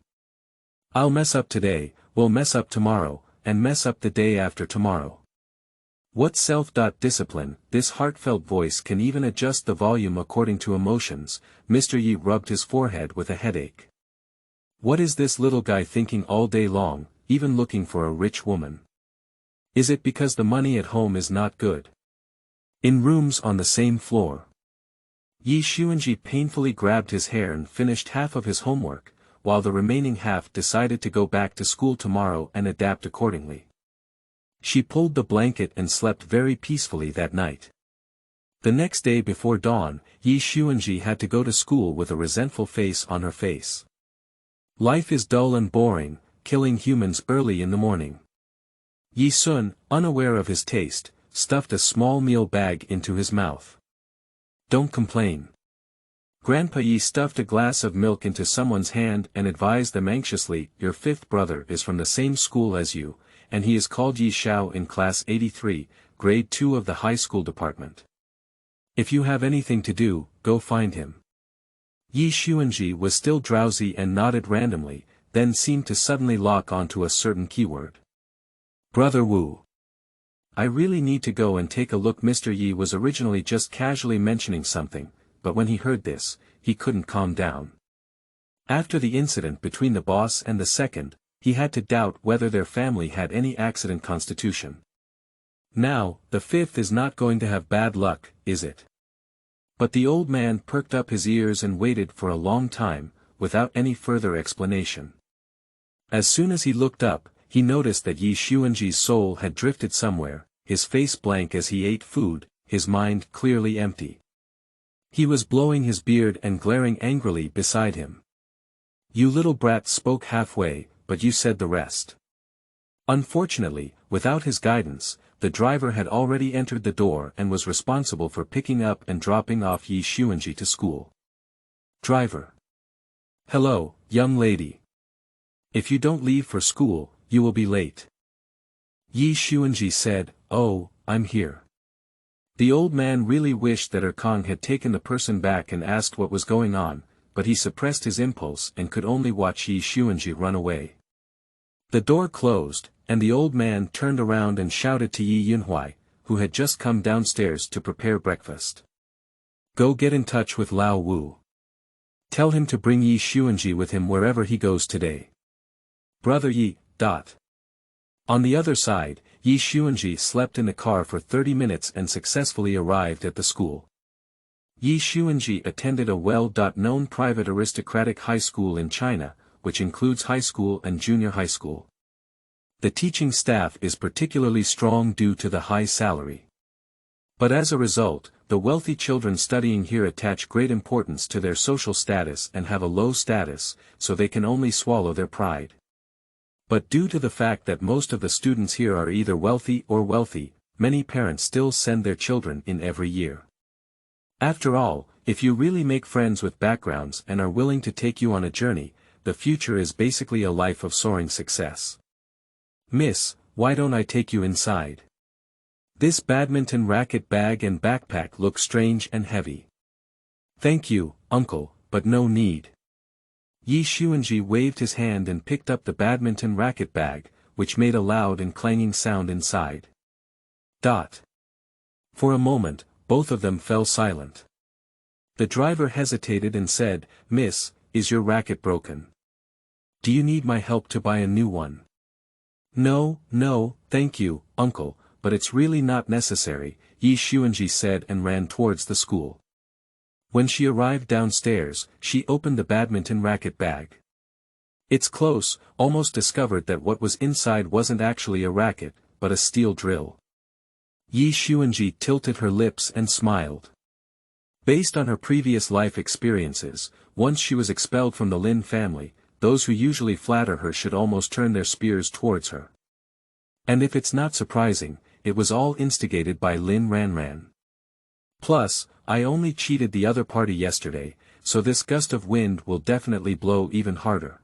Speaker 1: I'll mess up today, we'll mess up tomorrow, and mess up the day after tomorrow. What self-discipline, this heartfelt voice can even adjust the volume according to emotions. Mr. Yi rubbed his forehead with a headache. What is this little guy thinking all day long, even looking for a rich woman? Is it because the money at home is not good? In rooms on the same floor. Ye Xunzhi painfully grabbed his hair and finished half of his homework, while the remaining half decided to go back to school tomorrow and adapt accordingly. She pulled the blanket and slept very peacefully that night. The next day before dawn, Ye Xunzhi had to go to school with a resentful face on her face. Life is dull and boring, killing humans early in the morning. Yi Sun, unaware of his taste, stuffed a small meal bag into his mouth. Don't complain. Grandpa Yi stuffed a glass of milk into someone's hand and advised them anxiously, your fifth brother is from the same school as you, and he is called Yi Xiao in class 83, grade 2 of the high school department. If you have anything to do, go find him. Ye Xunzhi was still drowsy and nodded randomly, then seemed to suddenly lock onto a certain keyword. Brother Wu. I really need to go and take a look. Mr. Yi was originally just casually mentioning something, but when he heard this, he couldn't calm down. After the incident between the boss and the second, he had to doubt whether their family had any accident constitution. Now, the fifth is not going to have bad luck, is it? But the old man perked up his ears and waited for a long time, without any further explanation. As soon as he looked up, he noticed that Ye Xunzhi's soul had drifted somewhere, his face blank as he ate food, his mind clearly empty. He was blowing his beard and glaring angrily beside him. You little brat spoke halfway, but you said the rest. Unfortunately, without his guidance, the driver had already entered the door and was responsible for picking up and dropping off Ye Xunzhi to school. Driver. Hello, young lady. If you don't leave for school, you will be late. Ye Xunzhi said, oh, I'm here. The old man really wished that Erge had taken the person back and asked what was going on, but he suppressed his impulse and could only watch Ye Xunzhi run away. The door closed, and the old man turned around and shouted to Ye Xunzhi, who had just come downstairs to prepare breakfast. Go get in touch with Lao Wu. Tell him to bring Ye Xunzhi with him wherever he goes today. Brother Yi. On the other side, Ye Xunzhi slept in the car for 30 minutes and successfully arrived at the school. Ye Xunzhi attended a well-known private aristocratic high school in China, which includes high school and junior high school. The teaching staff is particularly strong due to the high salary. But as a result, the wealthy children studying here attach great importance to their social status and have a low status, so they can only swallow their pride. But due to the fact that most of the students here are either wealthy or wealthy, many parents still send their children in every year. After all, if you really make friends with backgrounds and are willing to take you on a journey, the future is basically a life of soaring success. Miss, why don't I take you inside? This badminton racket bag and backpack look strange and heavy. Thank you, uncle, but no need. Ye Xunzhi waved his hand and picked up the badminton racket bag, which made a loud and clanging sound inside. For a moment, both of them fell silent. The driver hesitated and said, "Miss, is your racket broken? Do you need my help to buy a new one?" "No, no, thank you, uncle, but it's really not necessary," Ye Xunzhi said and ran towards the school. When she arrived downstairs, she opened the badminton racket bag. It's close, almost discovered that what was inside wasn't actually a racket, but a steel drill. Ye Xunzhi tilted her lips and smiled. Based on her previous life experiences, once she was expelled from the Lin family, those who usually flatter her should almost turn their spears towards her. And if it's not surprising, it was all instigated by Lin Ranran. Plus, I only cheated the other party yesterday, so this gust of wind will definitely blow even harder.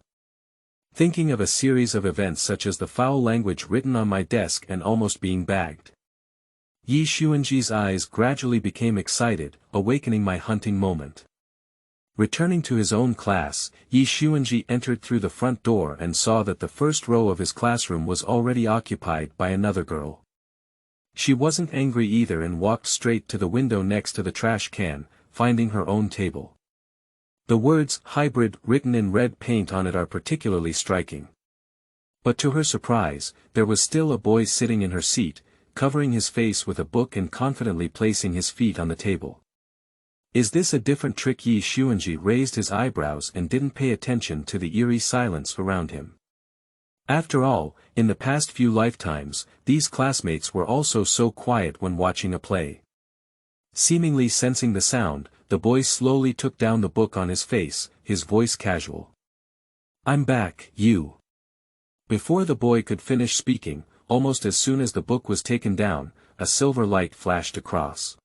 Speaker 1: Thinking of a series of events such as the foul language written on my desk and almost being bagged. Ye Xunzhi's eyes gradually became excited, awakening my hunting moment. Returning to his own class, Ye Xunzhi entered through the front door and saw that the first row of his classroom was already occupied by another girl. She wasn't angry either and walked straight to the window next to the trash can, finding her own table. The words "hybrid" written in red paint on it are particularly striking. But to her surprise, there was still a boy sitting in her seat, covering his face with a book and confidently placing his feet on the table. Is this a different trick? Ye Xunzhi raised his eyebrows and didn't pay attention to the eerie silence around him. After all, in the past few lifetimes, these classmates were also so quiet when watching a play. Seemingly sensing the sound, the boy slowly took down the book on his face, his voice casual. "I'm back, you." Before the boy could finish speaking, almost as soon as the book was taken down, a silver light flashed across.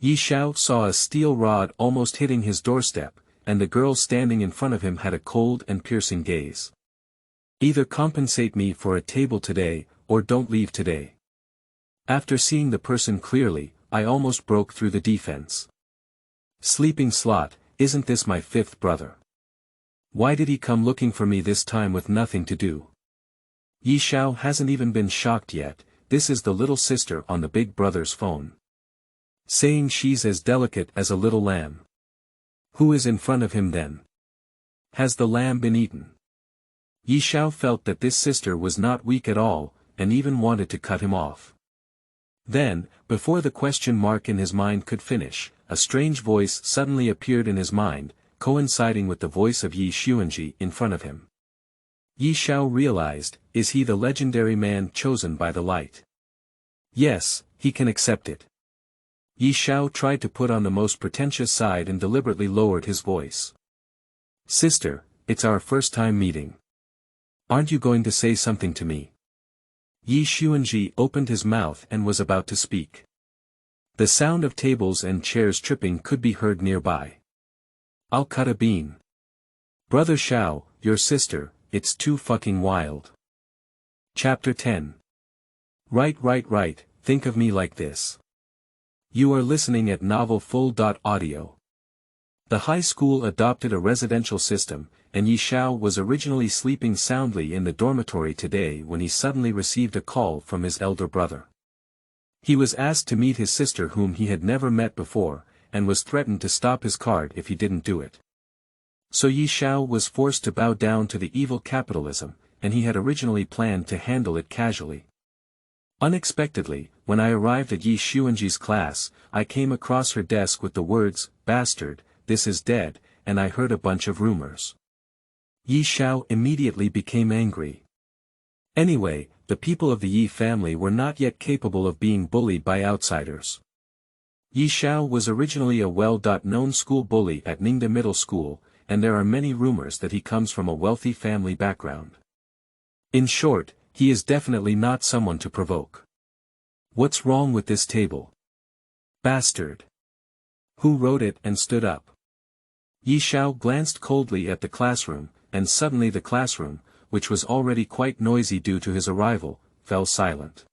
Speaker 1: Ye Xiao saw a steel rod almost hitting his doorstep, and the girl standing in front of him had a cold and piercing gaze. "Either compensate me for a table today, or don't leave today." After seeing the person clearly, I almost broke through the defense. "Sleeping slot, isn't this my fifth brother? Why did he come looking for me this time with nothing to do?" Ye Xiao hasn't even been shocked yet. This is the little sister on the big brother's phone. Saying she's as delicate as a little lamb. Who is in front of him then? Has the lamb been eaten? Ye Xiao felt that this sister was not weak at all, and even wanted to cut him off. Then, before the question mark in his mind could finish, a strange voice suddenly appeared in his mind, coinciding with the voice of Ye Xunzhi in front of him. Ye Xiao realized, is he the legendary man chosen by the light? Yes, he can accept it. Ye Xiao tried to put on the most pretentious side and deliberately lowered his voice. "Sister, it's our first time meeting. Aren't you going to say something to me?" Ye Xunzhi opened his mouth and was about to speak. The sound of tables and chairs tripping could be heard nearby. "I'll cut a bean. Brother Xiao, your sister, it's too fucking wild." Chapter 10. Right, think of me like this. You are listening at Novel Full.audio. The high school adopted a residential system, and Ye Xiao was originally sleeping soundly in the dormitory today when he suddenly received a call from his elder brother. He was asked to meet his sister whom he had never met before, and was threatened to stop his card if he didn't do it. So Ye Xiao was forced to bow down to the evil capitalism, and he had originally planned to handle it casually. Unexpectedly, when I arrived at Ye Xunzhi's class, I came across her desk with the words, "Bastard, this is dead," and I heard a bunch of rumors. Ye Xiao immediately became angry. Anyway, the people of the Ye family were not yet capable of being bullied by outsiders. Ye Xiao was originally a well-known school bully at Ningde Middle School, and there are many rumors that he comes from a wealthy family background. In short, he is definitely not someone to provoke. What's wrong with this table? Bastard. Who wrote it and stood up? Ye Xiao glanced coldly at the classroom, and suddenly the classroom, which was already quite noisy due to his arrival, fell silent.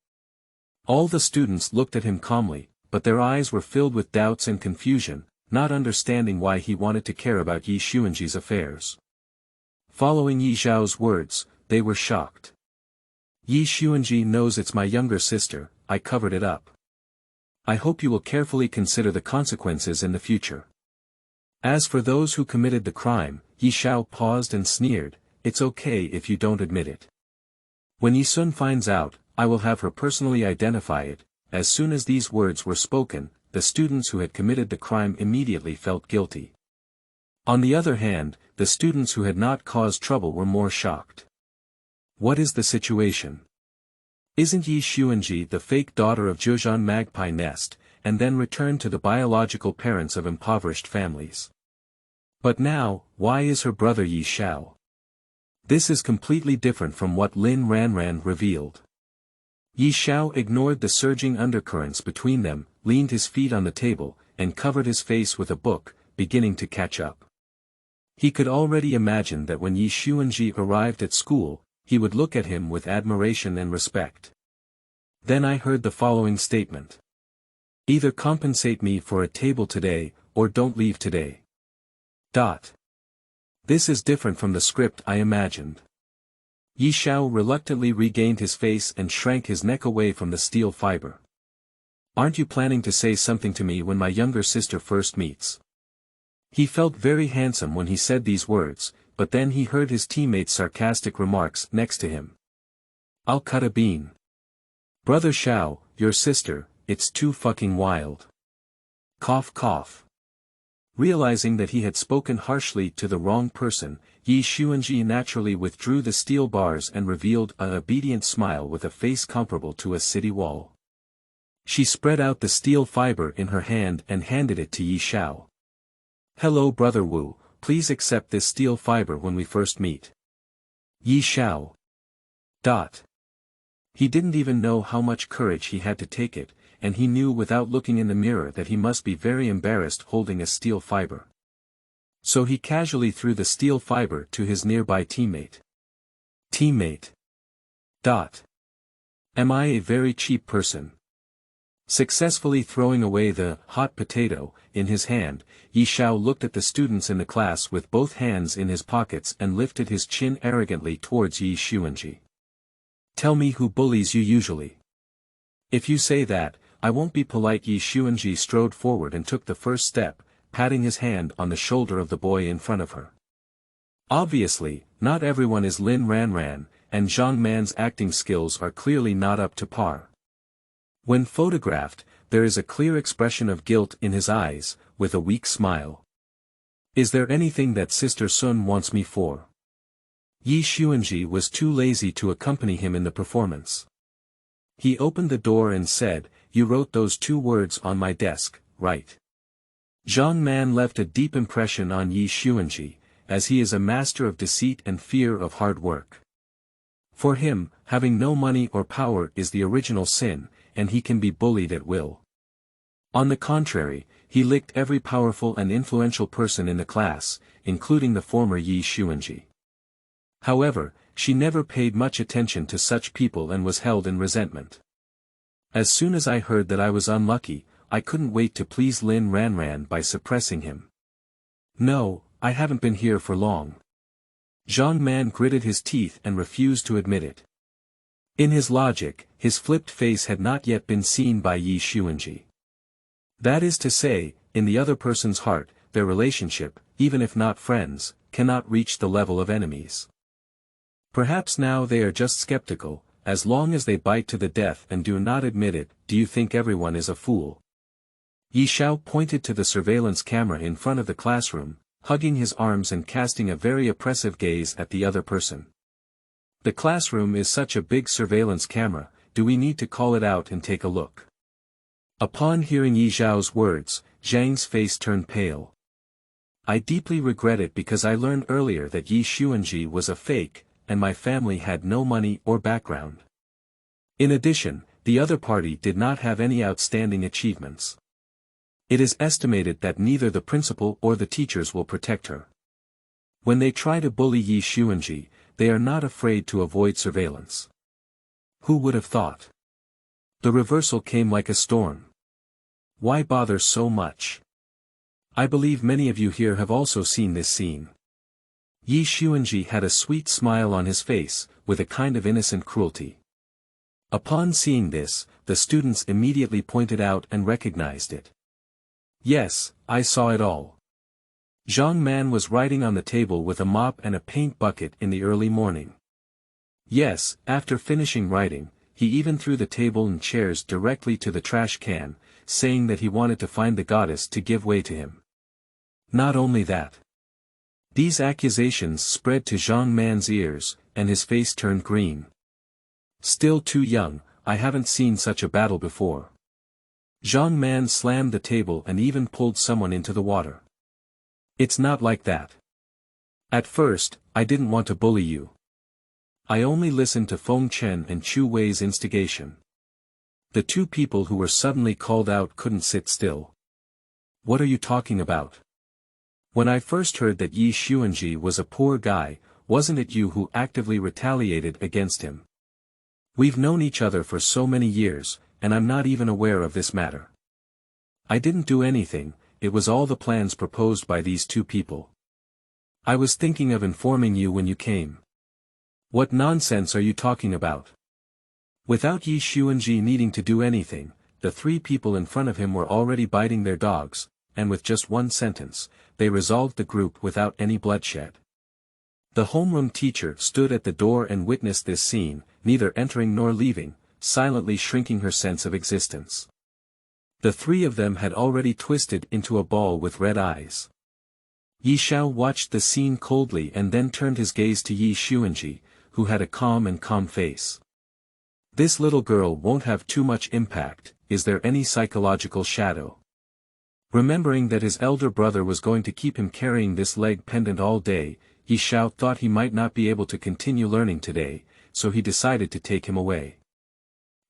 Speaker 1: All the students looked at him calmly, but their eyes were filled with doubts and confusion, not understanding why he wanted to care about Ye Xunzhi's affairs. Following Ye Xiao's words, they were shocked. Ye Xunzhi knows it's my younger sister, I covered it up. I hope you will carefully consider the consequences in the future. As for those who committed the crime, Ye Xiao paused and sneered, it's okay if you don't admit it. When Ye Sun finds out, I will have her personally identify it. As soon as these words were spoken, the students who had committed the crime immediately felt guilty. On the other hand, the students who had not caused trouble were more shocked. What is the situation? Isn't Ye Xunzhi the fake daughter of Zhejiang Magpie Nest, and then returned to the biological parents of impoverished families? But now, why is her brother Ye Xiao? This is completely different from what Lin Ranran revealed. Ye Xiao ignored the surging undercurrents between them, leaned his feet on the table, and covered his face with a book, beginning to catch up. He could already imagine that when Ye Xunzhi arrived at school, he would look at him with admiration and respect. Then I heard the following statement. Either compensate me for a table today, or don't leave today. This is different from the script I imagined. Ye Xiao reluctantly regained his face and shrank his neck away from the steel fiber. Aren't you planning to say something to me when my younger sister first meets? He felt very handsome when he said these words, but then he heard his teammate's sarcastic remarks next to him. I'll cut a bean. Brother Xiao, your sister, it's too fucking wild. Cough cough. Realizing that he had spoken harshly to the wrong person, Ye Xunzhi naturally withdrew the steel bars and revealed an obedient smile with a face comparable to a city wall. She spread out the steel fiber in her hand and handed it to Ye Xiao. Hello Brother Wu, please accept this steel fiber when we first meet. Ye Xiao. He didn't even know how much courage he had to take it, and he knew without looking in the mirror that he must be very embarrassed holding a steel fiber. So he casually threw the steel fiber to his nearby teammate. Am I a very cheap person? Successfully throwing away the hot potato in his hand, Ye Xiao looked at the students in the class with both hands in his pockets and lifted his chin arrogantly towards Ye Xunzhi. Tell me who bullies you usually. If you say that, I won't be polite. Ye Xunzhi strode forward and took the first step, patting his hand on the shoulder of the boy in front of her. Obviously, not everyone is Lin Ranran, and Zhang Man's acting skills are clearly not up to par. When photographed, there is a clear expression of guilt in his eyes, with a weak smile. Is there anything that Sister Sun wants me for? Ye Xunzhi was too lazy to accompany him in the performance. He opened the door and said, You wrote those 2 words on my desk, right? Zhang Man left a deep impression on Ye Xunzhi, as he is a master of deceit and fear of hard work. For him, having no money or power is the original sin, and he can be bullied at will. On the contrary, he licked every powerful and influential person in the class, including the former Ye Xunzhi. However, she never paid much attention to such people and was held in resentment. As soon as I heard that I was unlucky, I couldn't wait to please Lin Ranran by suppressing him. No, I haven't been here for long. Zhang Man gritted his teeth and refused to admit it. In his logic, his flipped face had not yet been seen by Ye Xunzhi. That is to say, in the other person's heart, their relationship, even if not friends, cannot reach the level of enemies. Perhaps now they are just skeptical, as long as they bite to the death and do not admit it. Do you think everyone is a fool? Ye Xiao pointed to the surveillance camera in front of the classroom, hugging his arms and casting a very oppressive gaze at the other person. The classroom is such a big surveillance camera, do we need to call it out and take a look? Upon hearing Ye Xiao's words, Zhang's face turned pale. I deeply regret it because I learned earlier that Ye Xunzhi was a fake, and my family had no money or background. In addition, the other party did not have any outstanding achievements. It is estimated that neither the principal or the teachers will protect her. When they try to bully Ye Xunzhi, they are not afraid to avoid surveillance. Who would have thought? The reversal came like a storm. Why bother so much? I believe many of you here have also seen this scene. Ye Xunzhi had a sweet smile on his face, with a kind of innocent cruelty. Upon seeing this, the students immediately pointed out and recognized it. Yes, I saw it all. Zhang Man was writing on the table with a mop and a paint bucket in the early morning. Yes, after finishing writing, he even threw the table and chairs directly to the trash can, saying that he wanted to find the goddess to give way to him. Not only that. These accusations spread to Zhang Man's ears, and his face turned green. Still too young, I haven't seen such a battle before. Zhang Man slammed the table and even pulled someone into the water. It's not like that. At first, I didn't want to bully you. I only listened to Feng Chen and Chu Wei's instigation. The two people who were suddenly called out couldn't sit still. What are you talking about? When I first heard that Ye Xunzhi was a poor guy, wasn't it you who actively retaliated against him? We've known each other for so many years, and I'm not even aware of this matter. I didn't do anything, it was all the plans proposed by these two people. I was thinking of informing you when you came. What nonsense are you talking about? Without Ye Xunzhi needing to do anything, the three people in front of him were already biting their dogs, and with just one sentence, they resolved the group without any bloodshed. The homeroom teacher stood at the door and witnessed this scene, neither entering nor leaving, silently shrinking her sense of existence. The three of them had already twisted into a ball with red eyes. Yi Xiao watched the scene coldly and then turned his gaze to Ye Xunzhi, who had a calm face. This little girl won't have too much impact, is there any psychological shadow? Remembering that his elder brother was going to keep him carrying this leg pendant all day, Yi Xiao thought he might not be able to continue learning today, so he decided to take him away.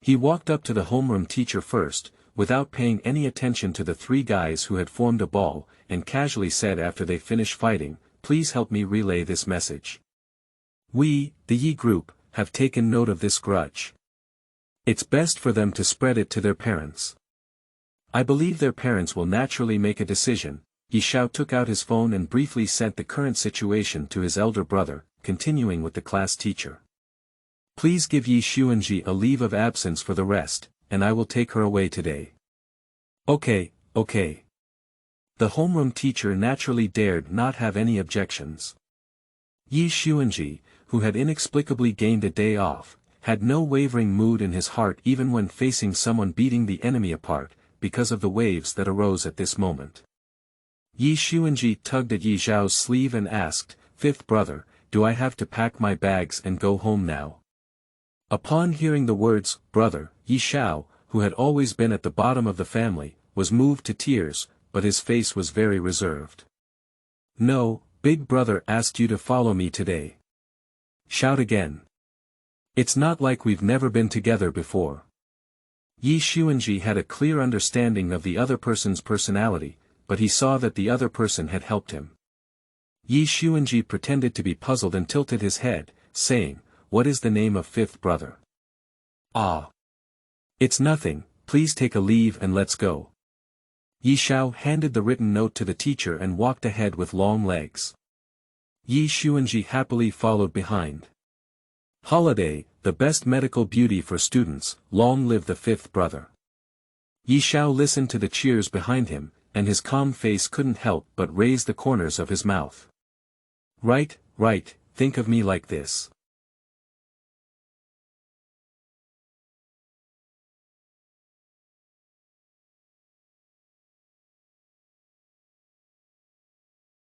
Speaker 1: He walked up to the homeroom teacher first, without paying any attention to the three guys who had formed a ball, and casually said after they finished fighting, "Please help me relay this message. We, the Yi group, have taken note of this grudge. It's best for them to spread it to their parents. I believe their parents will naturally make a decision." Yi Xiao took out his phone and briefly sent the current situation to his elder brother, continuing with the class teacher. "Please give Ye Xunzhi a leave of absence for the rest, and I will take her away today." Okay. The homeroom teacher naturally dared not have any objections. Ye Xunzhi, who had inexplicably gained a day off, had no wavering mood in his heart even when facing someone beating the enemy apart, because of the waves that arose at this moment. Ye Xunzhi tugged at Yi Xiao's sleeve and asked, "Fifth brother, do I have to pack my bags and go home now?" Upon hearing the words, brother, Yi Xiao, who had always been at the bottom of the family, was moved to tears, but his face was very reserved. "No, big brother asked you to follow me today." Shout again. It's not like we've never been together before. Ye Xunzhi had a clear understanding of the other person's personality, but he saw that the other person had helped him. Ye Xunzhi pretended to be puzzled and tilted his head, saying, "What is the name of fifth brother?" "Ah. It's nothing, please take a leave and let's go." Yi Xiao handed the written note to the teacher and walked ahead with long legs. Ye Xunzhi happily followed behind. Holiday, the best medical beauty for students, long live the fifth brother. Yi Xiao listened to the cheers behind him, and his calm face couldn't help but raise the corners of his mouth. Right, think of me like this.